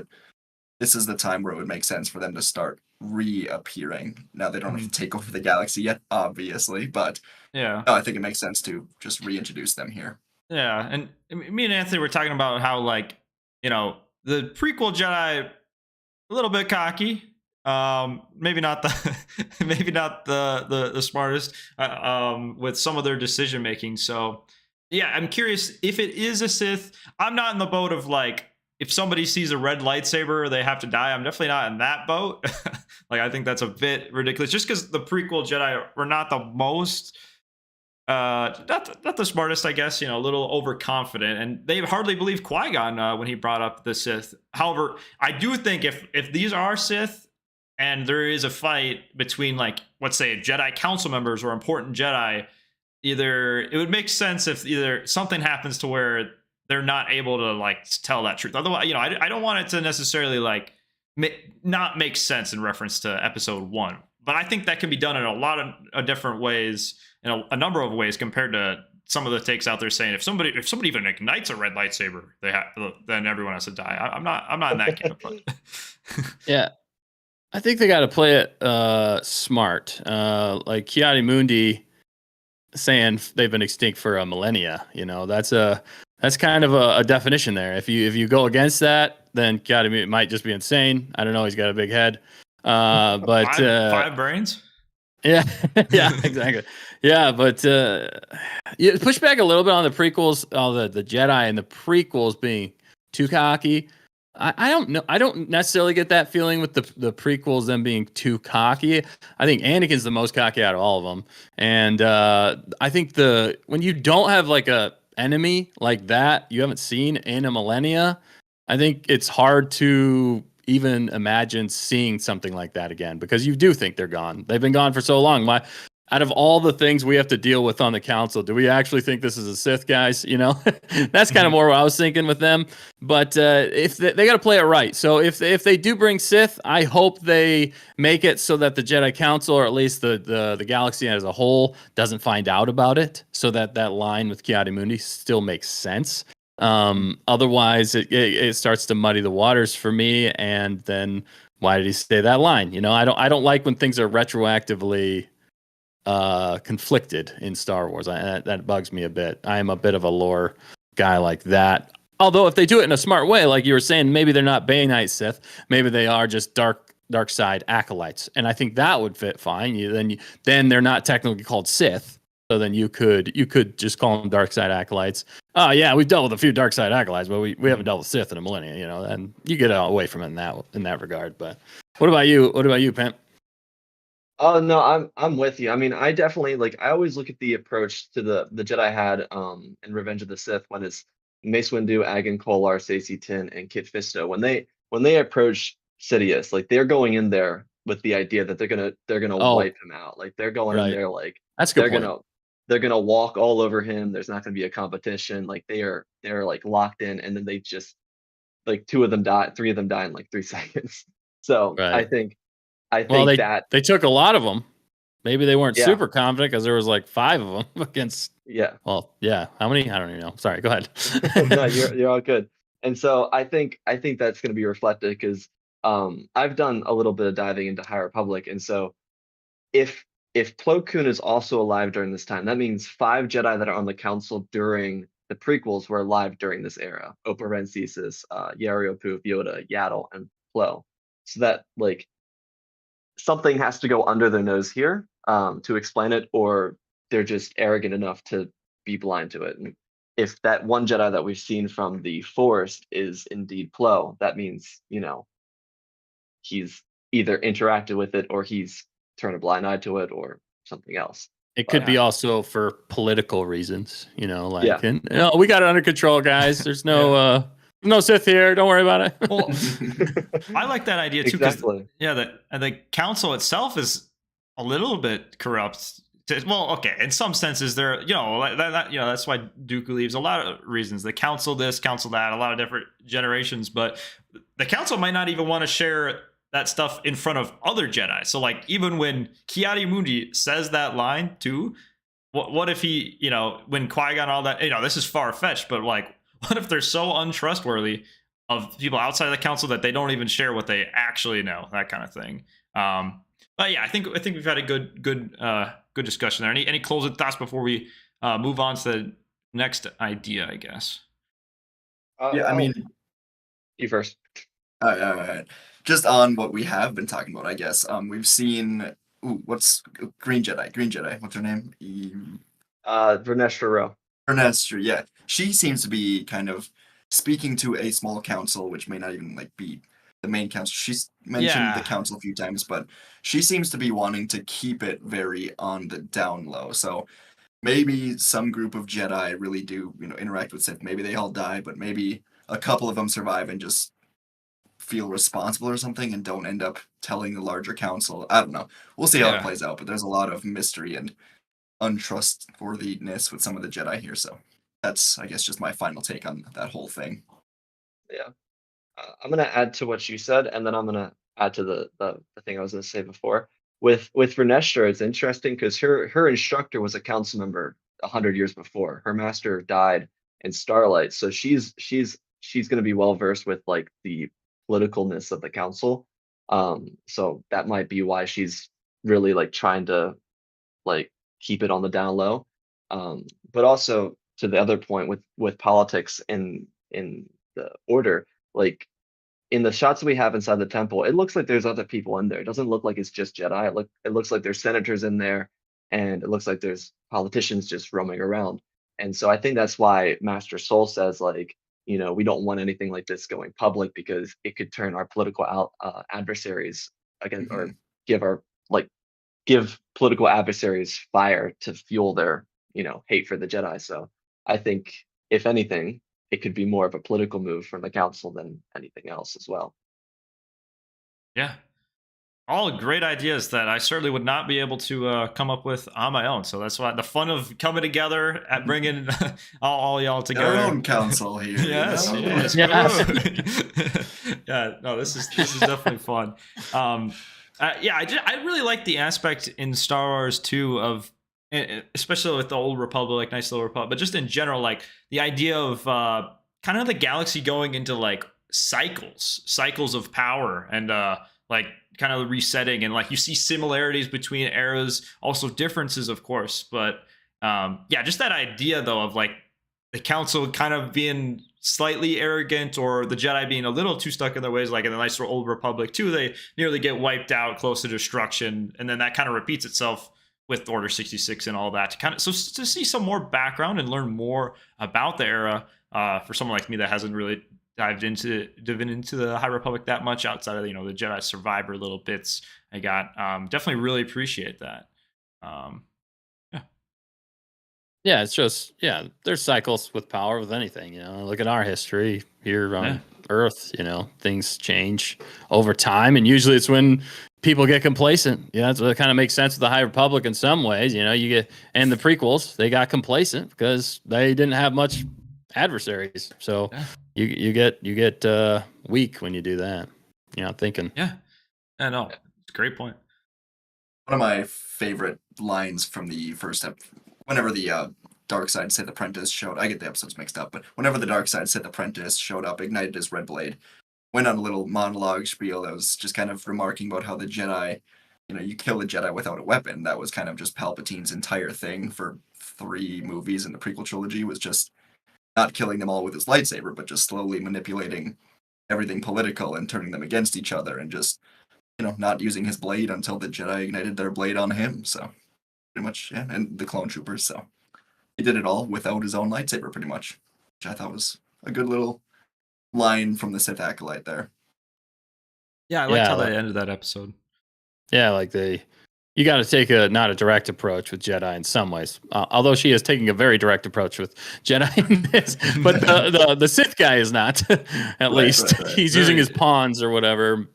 this is the time where it would make sense for them to start reappearing. Now they don't have to take over the galaxy yet, obviously, but Yeah. no, I think it makes sense to just reintroduce them here. Yeah, and me and Anthony were talking about how, like, the prequel Jedi a little bit cocky. Maybe not the maybe not the smartest with some of their decision making. So yeah, I'm curious if it is a Sith. I'm not in the boat of, like, if somebody sees a red lightsaber, they have to die. I'm definitely not in that boat. Like, I think that's a bit ridiculous. Just because the prequel Jedi were not the most, not the smartest, I guess. A little overconfident, and they hardly believed Qui-Gon when he brought up the Sith. However, I do think if these are Sith, and there is a fight between, like, let's say, Jedi Council members or important Jedi, it would make sense if either something happens to where they're not able to, like, tell that truth. Otherwise, I don't want it to necessarily, like, not make sense in reference to episode 1. But I think that can be done in a lot of different ways, in a number of ways, compared to some of the takes out there saying if somebody even ignites a red lightsaber, then everyone has to die. I'm not in that camp. Yeah. I think they got to play it smart. Like Kiadi Mundi saying they've been extinct for a millennia. That's kind of a definition there. If you go against that, then Kiadi Mundi might just be insane. I don't know. He's got a big head, but five brains. Yeah, yeah, exactly. Yeah, but push back a little bit on the prequels, the Jedi and the prequels being too cocky. I don't know. I don't necessarily get that feeling with the prequels, them being too cocky. I think Anakin's the most cocky out of all of them. And I think when you don't have, like, a enemy like that you haven't seen in a millennia, I think it's hard to even imagine seeing something like that again, because you do think they're gone. They've been gone for so long. Out of all the things we have to deal with on the council, do we actually think this is a Sith, guys? That's kind of more what I was thinking with them. But if they got to play it right. So if they do bring Sith, I hope they make it so that the Jedi Council, or at least the galaxy as a whole, doesn't find out about it, so that line with Kiadi Mundi still makes sense. Otherwise, it starts to muddy the waters for me. And then why did he say that line? I don't like when things are retroactively conflicted in Star Wars. That bugs me a bit. I am a bit of a lore guy like that. Although if they do it in a smart way, like you were saying, maybe they're not Bainite Sith, maybe they are just dark side acolytes, and I think that would fit fine. Then they're not technically called Sith, so then you could just call them dark side acolytes. Oh yeah, we've dealt with a few dark side acolytes, but we haven't dealt with Sith in a millennia, and you get away from it in that regard. But what about you? What about you, Pimp? Oh no, I'm with you. I mean, I definitely, like, I always look at the approach to the Jedi had in Revenge of the Sith, when it's Mace Windu, Agan Kolar, Stacey Tin, and Kit Fisto. When they approach Sidious, like, they're going in there with the idea that they're gonna wipe him out. Like, they're going in there like that's a good point. They're gonna walk all over him. There's not gonna be a competition. Like, they're like locked in, and then they just, like, 2 of them die, 3 of them die in like 3 seconds. So Right. I think that they took a lot of them. Maybe they weren't Yeah. super confident because there was like 5 of them against. Yeah. Well, yeah. How many? I don't even know. Sorry. Go ahead. No, you're all good. And so I think that's going to be reflected, because I've done a little bit of diving into High Republic, and so if Plo Koon is also alive during this time, that means 5 Jedi that are on the council during the prequels were alive during this era: Opa Rencesis, Yario Poof, Yoda, Yaddle, and Plo. So that, like, something has to go under their nose here to explain it, or they're just arrogant enough to be blind to it. And if that one Jedi that we've seen from the Force is indeed Plo, that means, he's either interacted with it, or he's turned a blind eye to it, or something else. It could be also for political reasons, like, Yeah. and we got it under control, guys. There's no No Sith here. Don't worry about it. Well, I like that idea too because Exactly. the council itself is a little bit corrupt. Well, okay, in some senses, they're that's why Dooku leaves. A lot of reasons. The council this, council that, a lot of different generations, but the council might not even want to share that stuff in front of other Jedi. So like even when Ki-Adi-Mundi says that line too, what if he, when Qui-Gon all that, this is far fetched, but like what if they're so untrustworthy of people outside of the council that they don't even share what they actually know, that kind of thing. But yeah, I think we've had a good discussion there. Any closing thoughts before we move on to the next idea, I guess? Yeah, I mean, you first. all right. Just on what we have been talking about, I guess. We've seen. What's Green Jedi? Green Jedi. What's her name? Vernestra Rowe. Ernestra, yeah. She seems to be kind of speaking to a small council, which may not even like be the main council. She's mentioned the council a few times, but she seems to be wanting to keep it very on the down low. So maybe some group of Jedi really do, interact with Sith. Maybe they all die, but maybe a couple of them survive and just feel responsible or something and don't end up telling the larger council. I don't know. We'll see how it plays out, but there's a lot of mystery and untrustworthiness with some of the Jedi here. So that's, I guess, just my final take on that whole thing. Yeah. I'm going to add to what you said, and then I'm going to add to the thing I was going to say before. With Vernestra, it's interesting because her instructor was a council member 100 years before. Her master died in Starlight, so she's going to be well versed with like the politicalness of the council. So that might be why she's really like trying to like keep it on the down low. But also to the other point with politics in the order, like in the shots we have inside the temple, it looks like there's other people in there. It doesn't look like it's just Jedi. It looks like there's senators in there, and it looks like there's politicians just roaming around. And so I think that's why Master Soul says like, we don't want anything like this going public because it could turn our political adversaries again, or give political adversaries fire to fuel their hate for the Jedi. So I think if anything, it could be more of a political move from the council than anything else as well. Yeah. All great ideas that I certainly would not be able to come up with on my own. So that's why the fun of coming together at bringing all y'all together. Our own council here. Yes, yes. Yeah, no, this is definitely fun. I really like the aspect in Star Wars too of, especially with the Old Republic, Nice Little Republic, but just in general, like the idea of kind of the galaxy going into like cycles of power and like kind of the resetting, and like you see similarities between eras, also differences, of course, but just that idea though of like the council kind of being slightly arrogant, or the Jedi being a little too stuck in their ways, like in the Nice Old Republic too, they nearly get wiped out, close to destruction, and then that kind of repeats itself with Order 66 and all that. To see some more background and learn more about the era for someone like me that hasn't really dived into the High Republic that much outside of the Jedi Survivor little bits I got. Definitely really appreciate that. Yeah, it's just there's cycles with power with anything. Look at our history here on Earth. Things change over time, and usually it's when people get complacent. That's what kind of makes sense with the High Republic in some ways. You get, and the prequels, they got complacent because they didn't have much adversaries. So you get weak when you do that. You're not thinking. Yeah, I know. It's a great point. One of my favorite lines from the first whenever the Dark Side Sith Apprentice showed, I get the episodes mixed up, but whenever the Dark Side Sith Apprentice showed up, ignited his red blade, went on a little monologue spiel that was just kind of remarking about how the Jedi, you kill a Jedi without a weapon. That was kind of just Palpatine's entire thing for 3 movies in the prequel trilogy, was just not killing them all with his lightsaber, but just slowly manipulating everything political and turning them against each other, and just, not using his blade until the Jedi ignited their blade on him. So pretty much, and the clone troopers. So he did it all without his own lightsaber, pretty much, which I thought was a good little line from the Sith Acolyte there. Yeah, I liked how they ended that episode. Yeah, like they You got to take not a direct approach with Jedi in some ways. Although she is taking a very direct approach with Jedi in this, but the Sith guy is not. At least right. he's using his pawns or whatever,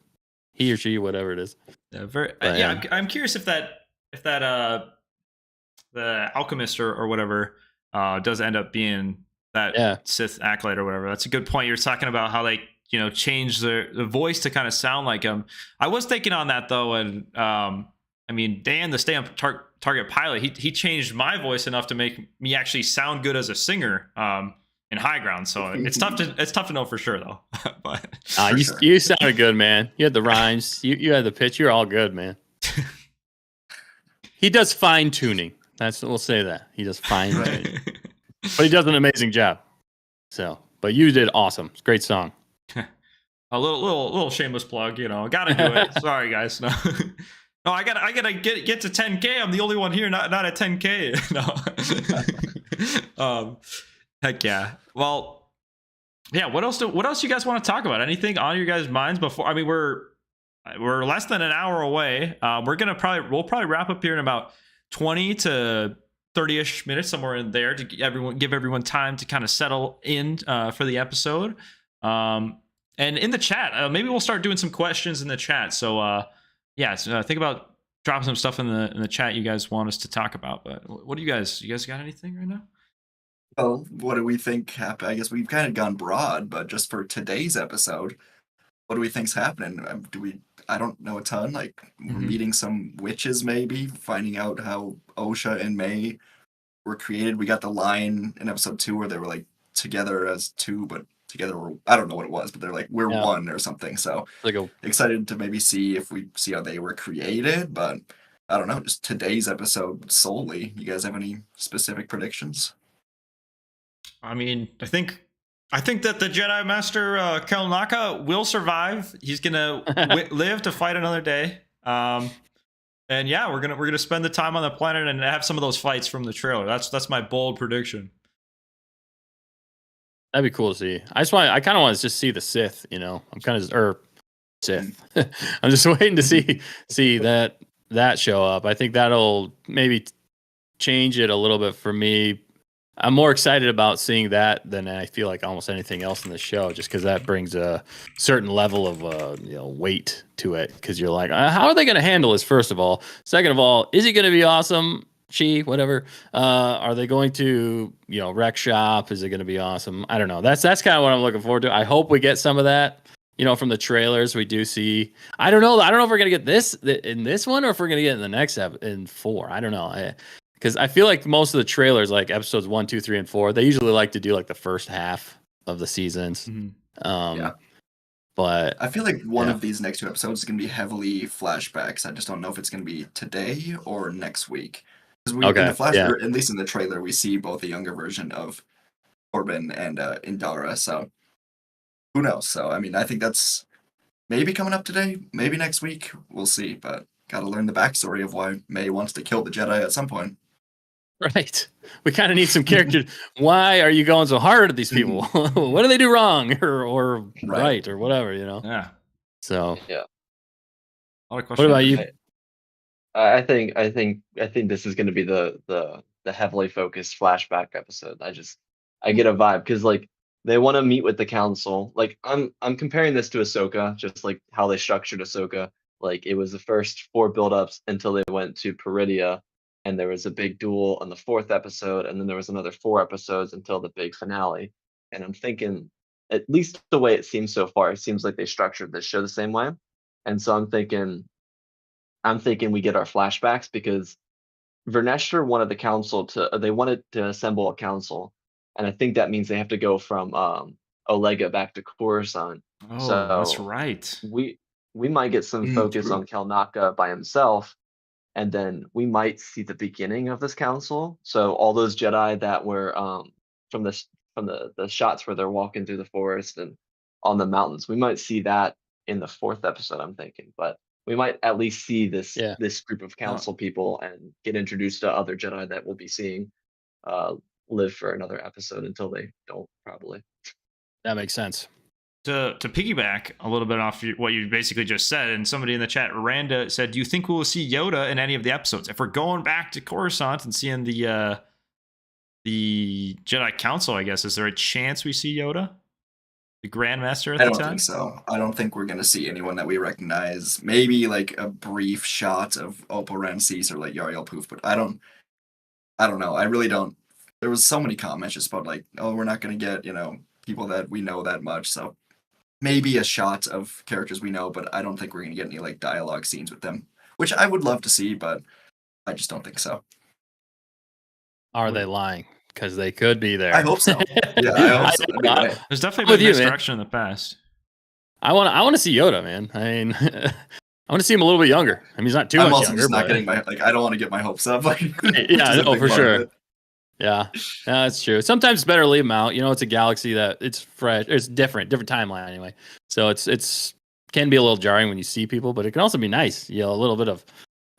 he or she, whatever it is. Yeah, I'm curious if that the alchemist or whatever does end up being that Sith acolyte or whatever. That's a good point. You're talking about how they change the voice to kind of sound like him. I was thinking on that though, and I mean, Dan, the Stay on Target pilot, he changed my voice enough to make me actually sound good as a singer in High Ground. So it's tough to know for sure though. But you sounded good, man. You had the rhymes, you had the pitch. You're all good, man. He does fine tuning. We'll say that he does fine tuning, but he does an amazing job. So, but you did awesome. It's a great song. A little shameless plug, gotta do it. Sorry guys, no. No, I gotta get to 10K. I'm the only one here not at 10K. No. Heck yeah. Well, yeah. What else you guys want to talk about? Anything on your guys' minds before? I mean, we're less than an hour away. We'll probably wrap up here in about 20 to 30-ish minutes, somewhere in there, to give everyone time to kind of settle in for the episode. And in the chat, maybe we'll start doing some questions in the chat. So so think about dropping some stuff in the chat you guys want us to talk about. But what do you guys got anything right now? Well, what do we think happened? I guess we've kind of gone broad, but just for today's episode, what do we think's happening? I don't know a ton. Like, we're meeting some witches, maybe finding out how Osha and May were created. We got the line in episode 2 where they were like together as two, but together I don't know what it was, but they're like, we're one or something. So excited to maybe see how they were created, but I don't know, just today's episode solely. You guys have any specific predictions? I mean, I think that the Jedi Master Kelnacca will survive. He's gonna live to fight another day. And yeah, we're gonna spend the time on the planet and have some of those fights from the trailer. That's my bold prediction. That'd be cool to see. I kind of want to just see the Sith. I'm kind of Sith. I'm just waiting to see that show up. I think that'll maybe change it a little bit for me. I'm more excited about seeing that than I feel like almost anything else in the show, just because that brings a certain level of weight to it. Because you're like, how are they going to handle this? First of all, second of all, is he going to be awesome? Whatever. Are they going to wreck shop? Is it going to be awesome? I don't know. That's kind of what I'm looking forward to. I hope we get some of that. From the trailers we do see. I don't know if we're going to get this in this one or if we're going to get it in the next in 4. I don't know. Because I feel like most of the trailers, like episodes 1, 2, 3, and 4, they usually like to do like the first half of the seasons. But I feel like one of these next 2 episodes is going to be heavily flashbacks. I just don't know if it's going to be today or next week. Because in the flashback, at least in the trailer, we see both a younger version of Corbin and Indara. So who knows? So I mean, I think that's maybe coming up today, maybe next week. We'll see. But got to learn the backstory of why May wants to kill the Jedi at some point. Right. We kind of need some characters. Why are you going so hard at these people? What do they do wrong or right or whatever, Yeah. So yeah. What about you? I think this is going to be the heavily focused flashback episode. I get a vibe because like they want to meet with the council. Like I'm comparing this to Ahsoka, just like how they structured Ahsoka. Like it was the first 4 build-ups until they went to Peridia, and there was a big duel on the 4th episode, and then there was another 4 episodes until the big finale. And I'm thinking, at least the way it seems so far, it seems like they structured this show the same way. And so I'm thinking we get our flashbacks because Vernestra wanted the council they wanted to assemble a council, and I think that means they have to go from Olega back to Coruscant. Oh, so that's right. We might get some focus on Kelnacca by himself, and then we might see the beginning of this council. So all those Jedi that were from the shots where they're walking through the forest and on the mountains, we might see that in the 4th episode, I'm thinking. But we might at least see this group of council people and get introduced to other Jedi that we'll be seeing live for another episode until they don't, probably. That makes sense. to piggyback a little bit off what you basically just said, and somebody in the chat, Randa, said, "Do you think we will see Yoda in any of the episodes? If we're going back to Coruscant and seeing the Jedi Council, I guess, is there a chance we see Yoda, the Grandmaster at I the don't time?" think so. I don't think we're gonna see anyone that we recognize. Maybe like a brief shot of Opal Ramses or like Yariel Poof, but I don't know. I really don't. There was so many comments just about like, oh, we're not gonna get, people that we know that much. So maybe a shot of characters we know, but I don't think we're gonna get any like dialogue scenes with them, which I would love to see, but I just don't think so. Are they lying? Because they could be there. I hope so. Yeah, I hope so. That'd be I- great. There's definitely with been you, man. misdirection in the past. I want to see Yoda, man. I mean, I want to see him a little bit younger. I mean, he's not too I'm much also younger. just not but- getting my I don't want to get my hopes up. Like, yeah, no, for sure. Yeah, that's true. Sometimes it's better to leave them out. It's a galaxy that it's fresh. It's different timeline anyway. So it's can be a little jarring when you see people, but it can also be nice. A little bit of,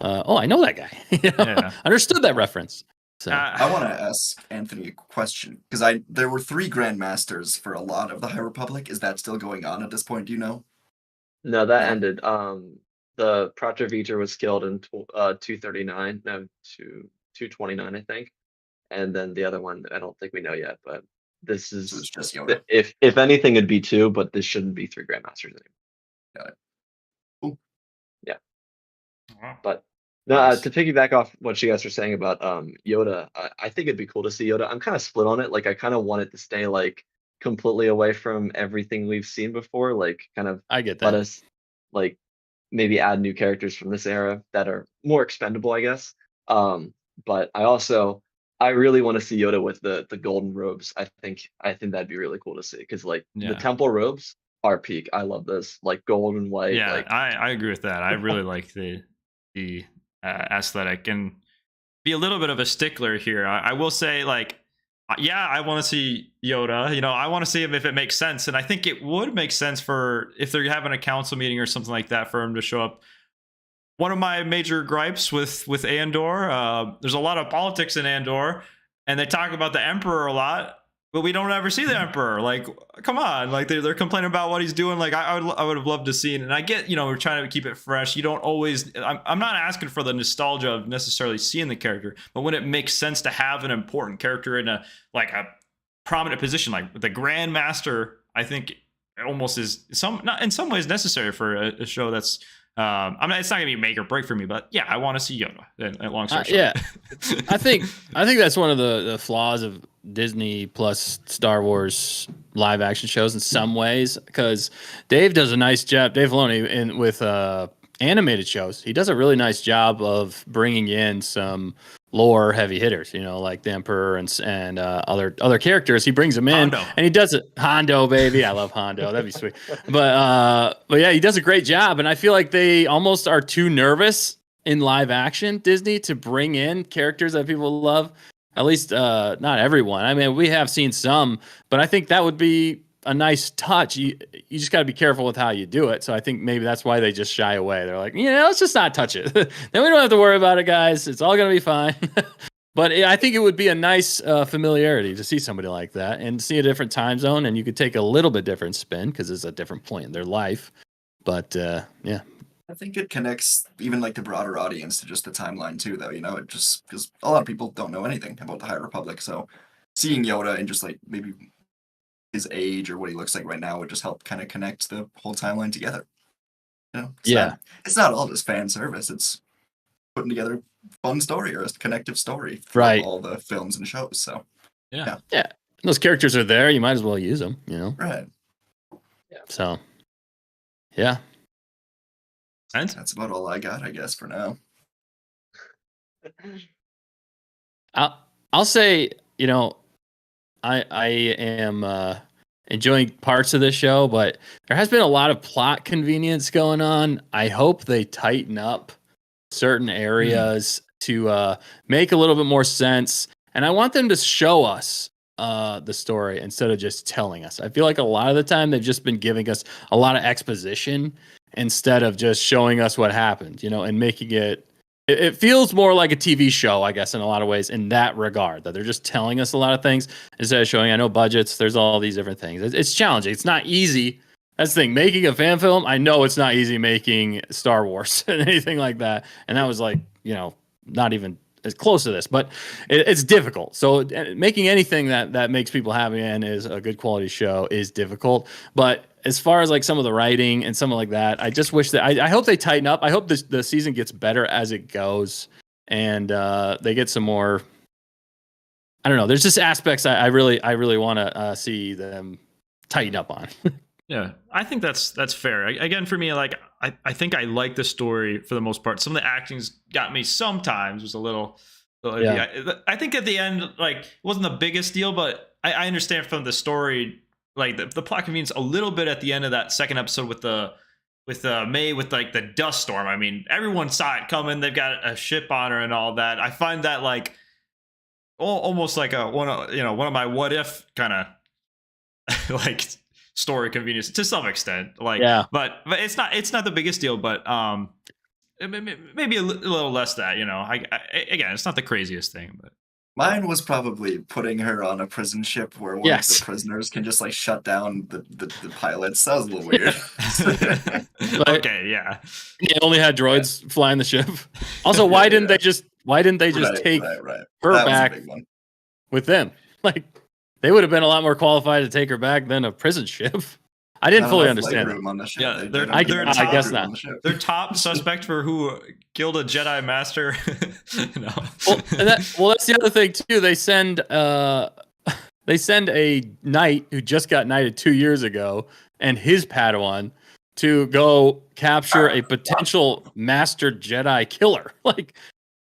oh, I know that guy. Yeah. Understood that reference. So I want to ask Anthony a question because there were 3 Grandmasters for a lot of the High Republic. Is that still going on at this point? Do you know? No, that Yeah. ended. The Praetor Vitor was killed in 239, no, 229, I think. And then the other one, I don't think we know yet, but this So it's is just Yoda. if anything, it'd be 2, but this shouldn't be 3 Grandmasters anymore. Wow. But no, Nice. to piggyback off what you guys were saying about Yoda, I think it'd be cool to see Yoda. I'm kind of split on it. Like I kind of want it to stay like completely away from everything we've seen before. Like kind of I get let that. us like maybe add new characters from this era that are more expendable, I guess. But I really want to see Yoda with the golden robes. I think that'd be really cool to see because like Yeah. the temple robes are peak. I love this like gold and white. Yeah, Like I agree with that. I really like the aesthetic, and be a little bit of a stickler here. I will say, like, yeah, I want to see Yoda. I want to see him if it makes sense, and I think it would make sense for if they're having a council meeting or something like that for him to show up. One of my major gripes with Andor, there's a lot of politics in Andor, and they talk about the Emperor a lot, but we don't ever see the Emperor. Like, come on, like they're complaining about what he's doing. Like, I would have loved to see it. And I get, we're trying to keep it fresh. You don't always. I'm not asking for the nostalgia of necessarily seeing the character, but when it makes sense to have an important character in a prominent position, like the Grand Master, I think it almost is not in some ways necessary for a show that's. It's not gonna be make or break for me, but yeah, I want to see Yoda. Long story short. Yeah, I think that's one of the flaws of Disney plus Star Wars live action shows in some ways, because Dave does a nice job. Dave Filoni with animated shows, he does a really nice job of bringing in some lore heavy hitters, like the Emperor and other characters. He brings them in, Hondo. and he does it. Hondo, baby, I love Hondo. That'd be sweet. But yeah, he does a great job, and I feel like they almost are too nervous in live action Disney to bring in characters that people love. At least not everyone. I mean, we have seen some, but I think that would be a nice touch. You just got to be careful with how you do it. So I think maybe that's why they just shy away. They're like, let's just not touch it. Then we don't have to worry about it, guys. It's all going to be fine. But I think it would be a nice familiarity to see somebody like that and see a different time zone. And you could take a little bit different spin because it's a different point in their life. But yeah. I think it connects even like the broader audience to just the timeline too, though. It just because a lot of people don't know anything about the High Republic, so seeing Yoda and just like maybe his age or what he looks like right now would just help kind of connect the whole timeline together. It's not all just fan service. It's putting together a fun story or a connective story from Right. all the films and shows. So Yeah. Those characters are there. You might as well use them, right, So, yeah. And that's about all I got, I guess, for now. I'll say, I am enjoying parts of this show, but there has been a lot of plot convenience going on. I hope they tighten up certain areas to make a little bit more sense. And I want them to show us the story instead of just telling us. I feel like a lot of the time they've just been giving us a lot of exposition instead of just showing us what happened, and making it feels more like a TV show, I guess, in a lot of ways, in that regard, that they're just telling us a lot of things instead of showing. I know budgets, there's all these different things. It's challenging. It's not easy That's the thing. Making a fan film, I know it's not easy making Star Wars and anything like that. And that was like, not even as close to this, but it's difficult. So making anything that makes people happy and is a good quality show is difficult. But as far as like some of the writing and something like that, I just wish that I hope they tighten up. I hope the season gets better as it goes, and they get some more. I don't know. There's just aspects I really want to see them tighten up on. Yeah, I think that's fair. Again, for me, like I think I like the story for the most part. Some of the acting's got me sometimes was a little. Yeah. I think at the end, like, it wasn't the biggest deal, but I understand from the story, like the plot convenes a little bit at the end of that second episode with May with like the dust storm. I mean, everyone saw it coming. They've got a ship on her and all that. I find that like almost like one of my what if kind of like story convenience to some extent, like, yeah, but it's not the biggest deal, but maybe a little less that, again, it's not the craziest thing, but mine was probably putting her on a prison ship where one of the prisoners can just like shut down the pilots. That was a little weird. Okay, yeah, it only had droids flying the ship. Also, why didn't they just take her that back with them? Like, they would have been a lot more qualified to take her back than a prison ship. I didn't fully understand that. Yeah, I guess not. Their top suspect for who killed a Jedi Master. No. Well, that's the other thing too. They send a knight who just got knighted 2 years ago and his Padawan to go capture a potential Master Jedi killer. Like,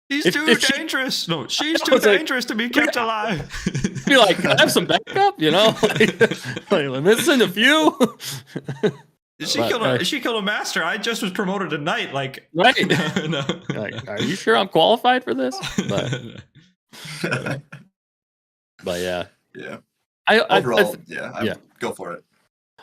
he's too dangerous. No, she's too dangerous to be kept alive. Be like, I have some backup, like I'm missing a few. She killed a master. I just was promoted to knight. Like, right? No. Like, are you sure I'm qualified for this? But yeah. Overall, go for it.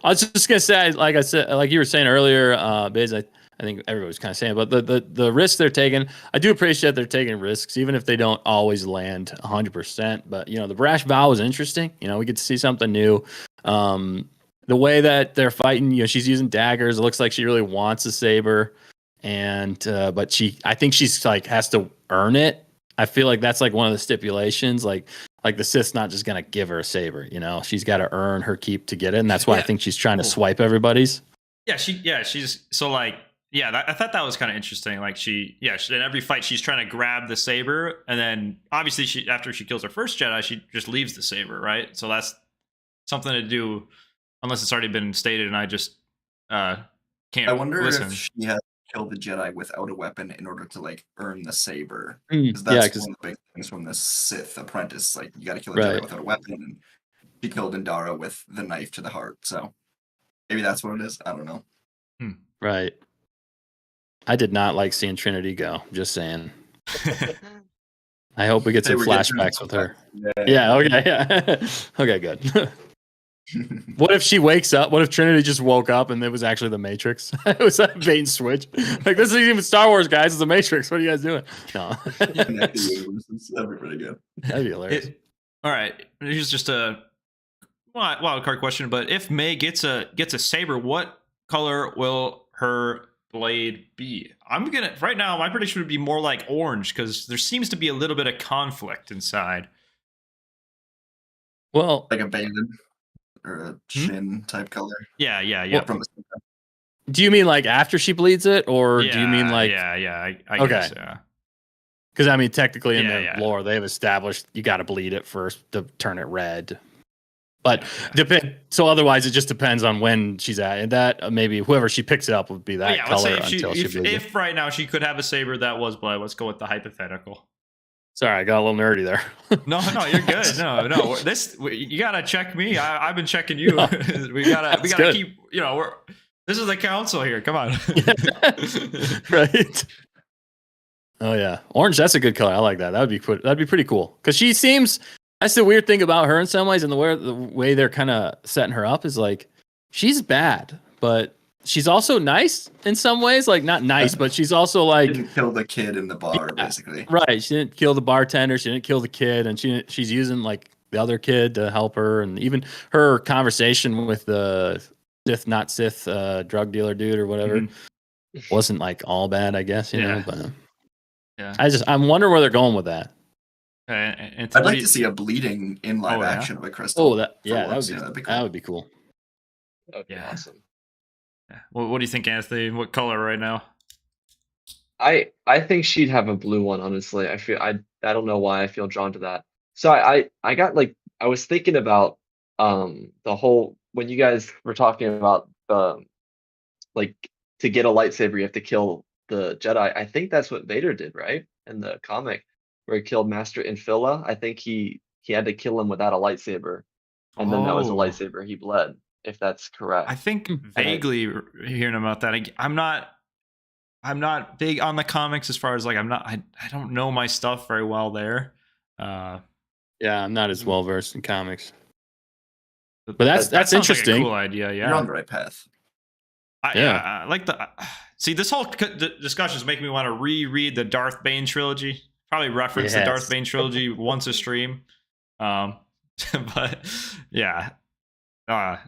I was just gonna say, like I said, like you were saying earlier, Biz, I think everybody was kind of saying, but the risks they're taking, I do appreciate they're taking risks, even if they don't always land 100%. But the brash vow was interesting. We get to see something new. The way that they're fighting, she's using daggers. It looks like she really wants a saber, and but I think she's like has to earn it. I feel like that's like one of the stipulations, like the Sith's not just gonna give her a saber. She's got to earn her keep to get it, and that's why I think she's trying to swipe everybody's. She's so like. Yeah, I thought that was kind of interesting. Like in every fight, she's trying to grab the saber, and then obviously after she kills her first Jedi, she just leaves the saber, right? So that's something to do, unless it's already been stated, and I just can't. I wonder listen. if she has to kill the Jedi without a weapon in order to like earn the saber. Because That's one of the big things from the Sith apprentice. Like, you got to kill a Jedi without a weapon, and she killed Indara with the knife to the heart. So maybe that's what it is. I don't know. Right. I did not like seeing Trinity go. Just saying. I hope we get some flashbacks with her. Yeah. Okay. Yeah. Okay. Good. What if she wakes up? What if Trinity just woke up and it was actually the Matrix? It was a bait and switch. Like, this isn't even Star Wars, guys. It's the Matrix. What are you guys doing? No. That'd be pretty good. That'd be hilarious. All right. Here's just a wild card question. But if May gets a saber, what color will her blade be? Right now, my prediction would be more like orange, because there seems to be a little bit of conflict inside. Well, like a banded or a shin type color. Yeah. Well, do you mean like after she bleeds it, or do you mean like I okay. guess, yeah. Because I mean, technically in the lore, they've established you got to bleed it first to turn it red. But so otherwise, it just depends on when she's at. And that maybe whoever she picks it up would be that color until she bleeds it. If right now she could have a saber that was blood, let's go with the hypothetical. Sorry, I got a little nerdy there. No, you're good. No. You gotta check me. I've been checking you. we gotta keep. This is the council here. Come on. Right. Oh yeah, orange. That's a good color. I like that. That'd be pretty cool. Because she seems. That's the weird thing about her in some ways, and the way they're kind of setting her up is like she's bad, but she's also nice in some ways. Like, not nice, but she's also like didn't kill the kid in the bar, basically. Right. She didn't kill the bartender. She didn't kill the kid, and she's using like the other kid to help her, and even her conversation with the Sith, not Sith, drug dealer dude or whatever. Mhm. Wasn't like all bad, I guess, you know. Yeah. But Yeah. I'm wondering where they're going with that. And I'd like to see a bleeding in live Oh, yeah? action of a crystal. Oh, that for would once. be That'd be that cool. would be cool. That would be Yeah. awesome. Yeah. What do you think, Anthony? What color right now? I think she'd have a blue one, honestly. I don't know why I feel drawn to that. So I got like I was thinking about the whole when you guys were talking about like to get a lightsaber you have to kill the Jedi. I think that's what Vader did, right? In the comic where he killed Master Infilla. I think he had to kill him without a lightsaber. And then that was a Oh. lightsaber he bled, if that's correct. I think I- vaguely hearing about that. I'm not big on the comics as far as like I don't know my stuff very well there. Yeah, I'm not as well versed in comics. But that's sounds like a interesting. cool idea. Yeah. You're on the right path. I like the see this whole discussion is making me want to reread the Darth Bane trilogy. Probably reference the Yes. Darth Bane trilogy once a stream. But yeah. No,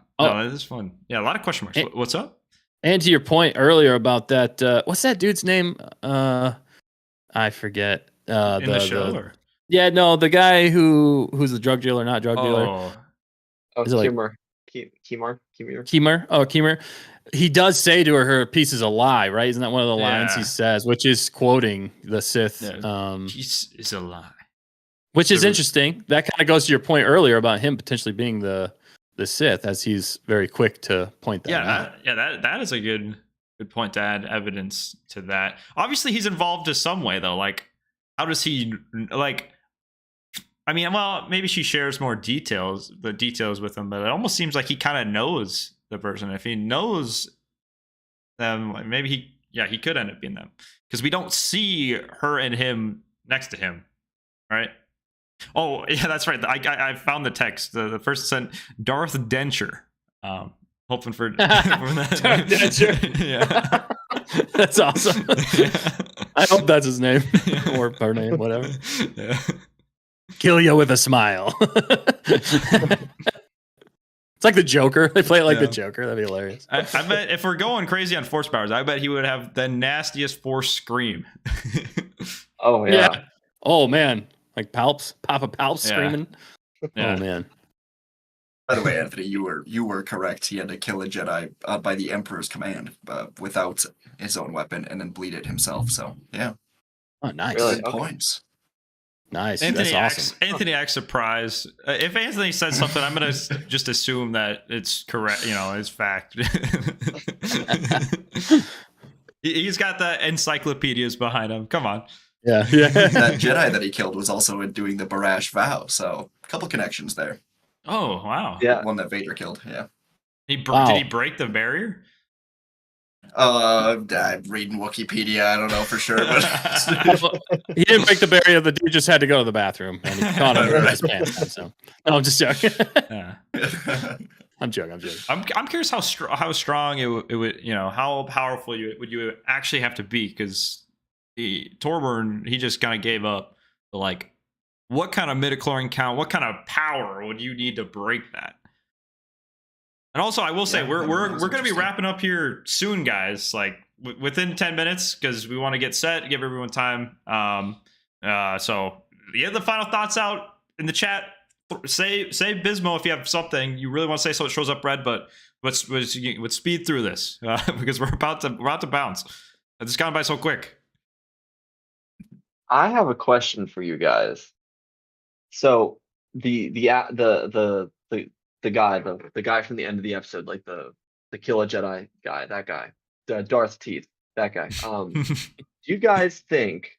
this is fun. Yeah, a lot of question marks. What's up? And to your point earlier about that, what's that dude's name? I forget. In the show? Or? Yeah, no, the guy who's the drug dealer, not drug dealer. Oh, Is it like- Kimmer. Keemer. Oh, Keemer. He does say to her, "Piece is a lie," right? Isn't that one of the lines he Yeah. says, which is quoting the Sith? Yeah. Peace is a lie. Which is So- interesting. That kind of goes to your point earlier about him potentially being the Sith, as he's very quick to point that out. That is a good point to add evidence to that. Obviously, he's involved in some way though. Like, how does he like? I mean, well, maybe she shares more details with him, but it almost seems like he kind of knows the person. If he knows them, like maybe he could end up being them because we don't see her and him next to him, right? Oh, yeah, that's right. I found the text. The person sent Darth Denture. Hoping for Darth Denture. Yeah. That's awesome. Yeah. I hope that's his name or her name, whatever. Yeah. Kill you with a smile. It's like the Joker. They play it like the Joker. That'd be hilarious. I bet if we're going crazy on force powers, I bet he would have the nastiest force scream. Oh yeah. Oh man, like Palps, Papa Palps Yeah. screaming. Yeah. Oh man. By the way, Anthony, you were correct. He had to kill a Jedi by the Emperor's command without his own weapon and then bleed it himself. So yeah, Oh nice. Really? good Okay. points. Nice. Anthony That's awesome. Anthony acts surprised. If Anthony says something, I'm gonna just assume that it's correct. You know, it's fact. He's got the encyclopedias behind him. Come on. Yeah. That Yeah. Jedi that he killed was also in doing the Barash vow. So a couple connections there. Oh wow. Yeah. One that Vader killed. Yeah. Wow. Did he break the barrier? I'm reading Wikipedia. I don't know for sure, but He didn't break the barrier. The dude just had to go to the bathroom, and he caught him in his pants. Down, so no, I'm just joking. Yeah. I'm joking. I'm curious how strong it would, you know, how powerful would you actually have to be, because Torburn, he just kind of gave up. But like, what kind of midichlorian count, what kind of power would you need to break that? And also, I will say Yeah, we're that's going to be interesting. wrapping up here soon, guys. Like within 10 minutes, because we want to get set, give everyone time. So you have the final thoughts out in the chat. Say Bismo if you have something you really want to say, so it shows up red. But let's speed through this because we're about to bounce. It's gone by so quick. I have a question for you guys. So the guy from the end of the episode, like the kill a Jedi guy, that guy, the Darth Teeth, that guy. Do you guys think,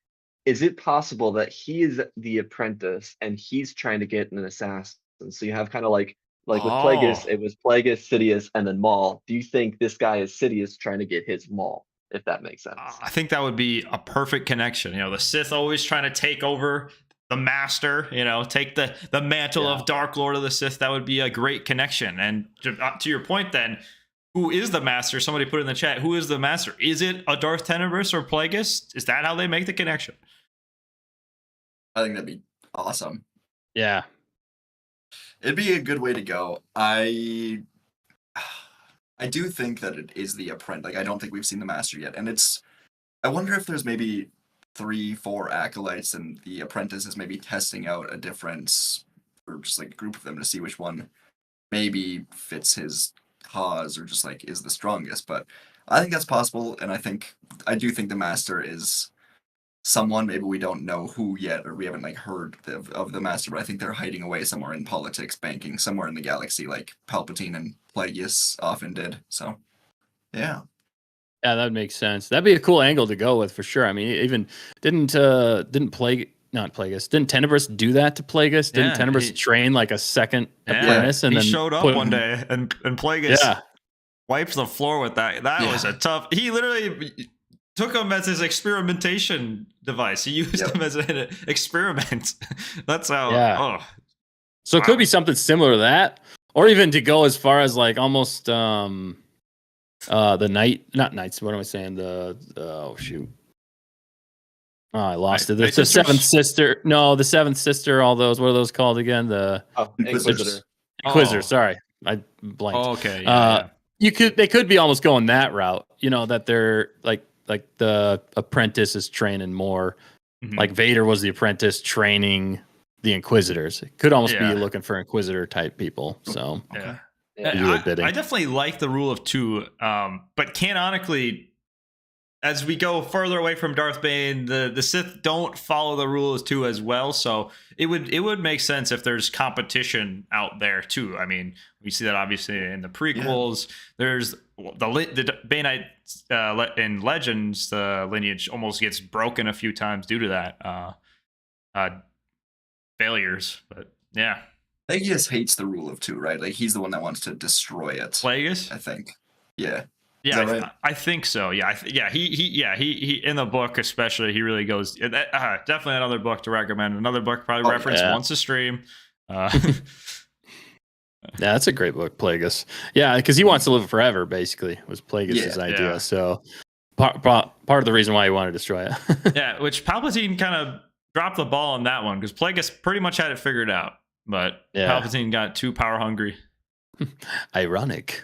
is it possible that he is the apprentice and he's trying to get an assassin? So you have kind of like with Plagueis, it was Plagueis, Sidious, and then Maul. Do you think this guy is Sidious trying to get his Maul? If that makes sense. I think that would be a perfect connection. You know, the Sith always trying to take over the Master, you know, take the mantle of Dark Lord of the Sith. That would be a great connection. And to your point then, who is the Master? Somebody put in the chat, who is the Master? Is it a Darth Tenebrous or Plagueis? Is that how they make the connection? I think that'd be awesome. Yeah. It'd be a good way to go. I do think that it is the apprentice. Like, I don't think we've seen the master yet, and I wonder if there's maybe 3, 4 acolytes, and the apprentice is maybe testing out a different, or just like a group of them to see which one maybe fits his cause or just like is the strongest. But I think that's possible, and I do think the master is someone. Maybe we don't know who yet, or we haven't like heard of the master, but I think they're hiding away somewhere in politics, banking, somewhere in the galaxy, like Palpatine and Plagueis often did. So, yeah. Yeah, that makes sense. That'd be a cool angle to go with for sure. I mean, even didn't Plagueis, didn't Tenebris do that to Plagueis? Didn't Yeah, Tenebris train like a second apprentice and he then showed up put one him- day and Plagueis Yeah, wiped the floor with that. That was a tough. He literally took him as his experimentation device. He used him as an experiment. That's how. Yeah. Oh, so it could be something similar to that, or even to go as far as like almost the not knights. What am I saying? Oh shoot. Oh, I lost it. Night The Sisters? seventh sister. No, the seventh sister. All those. What are those called again? The Inquisitors. Inquisitor. Oh. Sorry, I blanked. Oh, okay. Yeah, They could be almost going that route. You know, that they're like the apprentice is training more. Mhm. Like Vader was the apprentice training the Inquisitors. It could almost be looking for Inquisitor type people. So yeah. Yeah. do their bidding. I definitely like the rule of 2, but canonically, as we go further away from Darth Bane, the Sith don't follow the rule of 2 as well. So it would make sense if there's competition out there too. I mean, we see that obviously in the prequels. There's the Baneite in Legends. The lineage almost gets broken a few times due to that failures. But yeah, Plagueis hates the rule of 2, right? Like, he's the one that wants to destroy it. Plagueis. I think. Yeah. Yeah, Is that right? I think so. Yeah, he in the book especially, he really goes. Definitely another book to recommend. Another book probably reference once a stream. yeah, that's a great book, Plagueis. Yeah, because he wants to live forever. Basically, was Plagueis' idea. Yeah. So part of the reason why he wanted to destroy it. Yeah, which Palpatine kind of dropped the ball on that one because Plagueis pretty much had it figured out, but Palpatine got too power hungry. Ironic.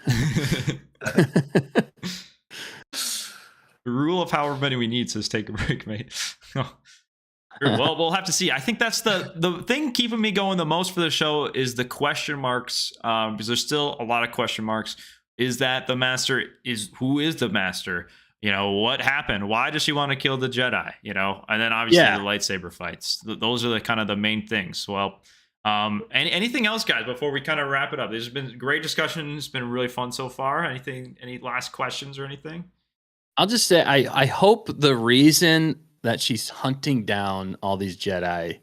The rule of however many we need says take a break, mate. Well, we'll have to see. I think that's the thing keeping me going the most for the show is the question marks, because there's still a lot of question marks. Is that the master? Who is the master? You know, what happened? Why does she want to kill the Jedi? You know, and then obviously the lightsaber fights. Those are the kind of the main things. Well, anything else, guys, before we kind of wrap it up? There's been great discussion. It's been really fun so far. Any last questions or anything? I'll just say I hope the reason that she's hunting down all these Jedi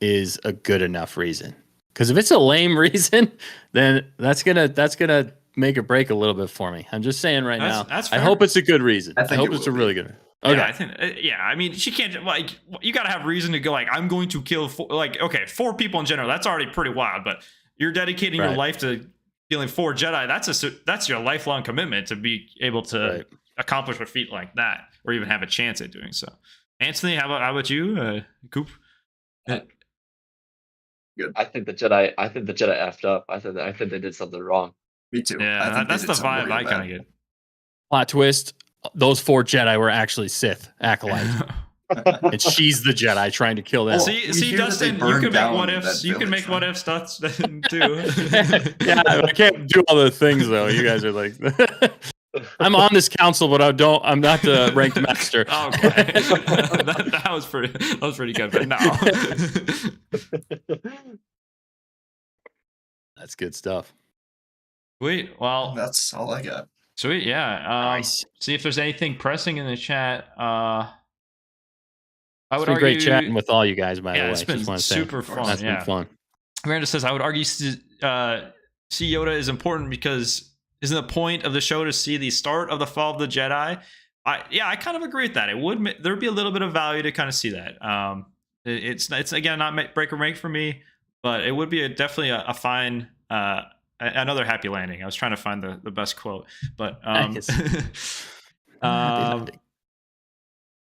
is a good enough reason. Because if it's a lame reason, then that's gonna make or break a little bit for me. I'm just saying right now. That's I fair. hope it's a good reason. I hope it's a really good. Okay. Yeah, I think. I mean, she can't. Like, you got to have reason to go. Like, I'm going to kill. 4 people in general. That's already pretty wild. But you're dedicating your life to killing 4 Jedi. That's your lifelong commitment to be able to accomplish a feat like that, or even have a chance at doing so. Anthony, how about you, Coop? Good. I think the Jedi effed up. I think they did something wrong. Me too. Yeah, that's the vibe I kind of get. Plot twist: those 4 Jedi were actually Sith acolyte, and she's the Jedi trying to kill them. See, Dustin, you can make what ifs. You can make what if stuff too. Yeah, I can't do all the things though. You guys are like, I'm on this council, but I'm not the ranked master. Okay, that was pretty good. But no, that's good stuff. Sweet. Well, That's all I got. sweet. Yeah. Nice. See if there's anything pressing in the chat. I would It's been argue, great chatting with all you guys. By the way, it's been Just wanna say, super fun. That's Yeah. been fun. Miranda says, I would argue see Yoda is important because isn't the point of the show to see the start of the fall of the Jedi? I kind of agree with that. There'd be a little bit of value to kind of see that. It's again not break or make for me, but it would be definitely a fine another happy landing. I was trying to find the best quote, but Nice. Happy landing.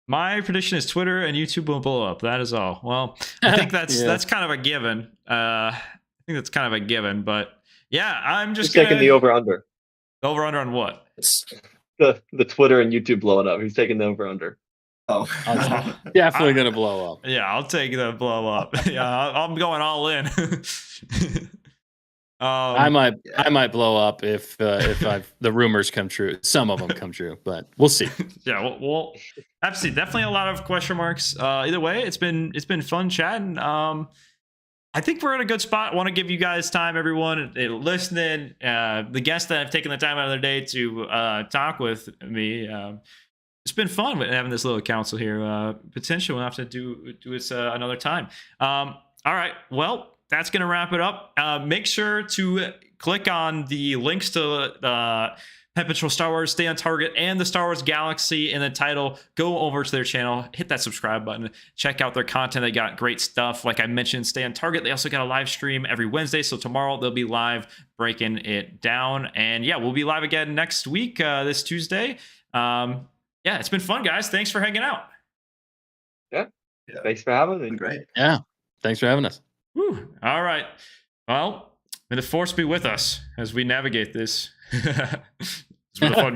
my prediction is Twitter and YouTube will blow up. That is all. Well, I think that's kind of a given. I think that's kind of a given, but yeah, I'm just taking the over under. Over under on what? The Twitter and YouTube blowing up. Who's taking the over under? Oh, Definitely gonna blow up. Yeah, I'll take the blow up. Yeah, I'm going all in. I might blow up if the rumors come true. Some of them come true, but we'll see. Yeah, well, absolutely, definitely a lot of question marks. Either way, it's been fun chatting. I think we're in a good spot. I want to give you guys time, everyone listening, the guests that have taken the time out of their day to talk with me. It's been fun having this little council here. Potentially we'll have to do this another time. All right, well, that's going to wrap it up. Make sure to click on the links to Pet Patrol Star Wars, Stay on Target, and the Star Wars Galaxy in the title. Go over to their channel, hit that subscribe button, check out their content. They got great stuff. Like I mentioned, Stay on Target. They also got a live stream every Wednesday. So tomorrow they'll be live breaking it down. And yeah, we'll be live again next week, this Tuesday. Yeah, it's been fun, guys. Thanks for hanging out. Yeah. Thanks for having me. great. Yeah. Thanks for having us. Whew. All right. Well, may the force be with us as we navigate this. It's been a fun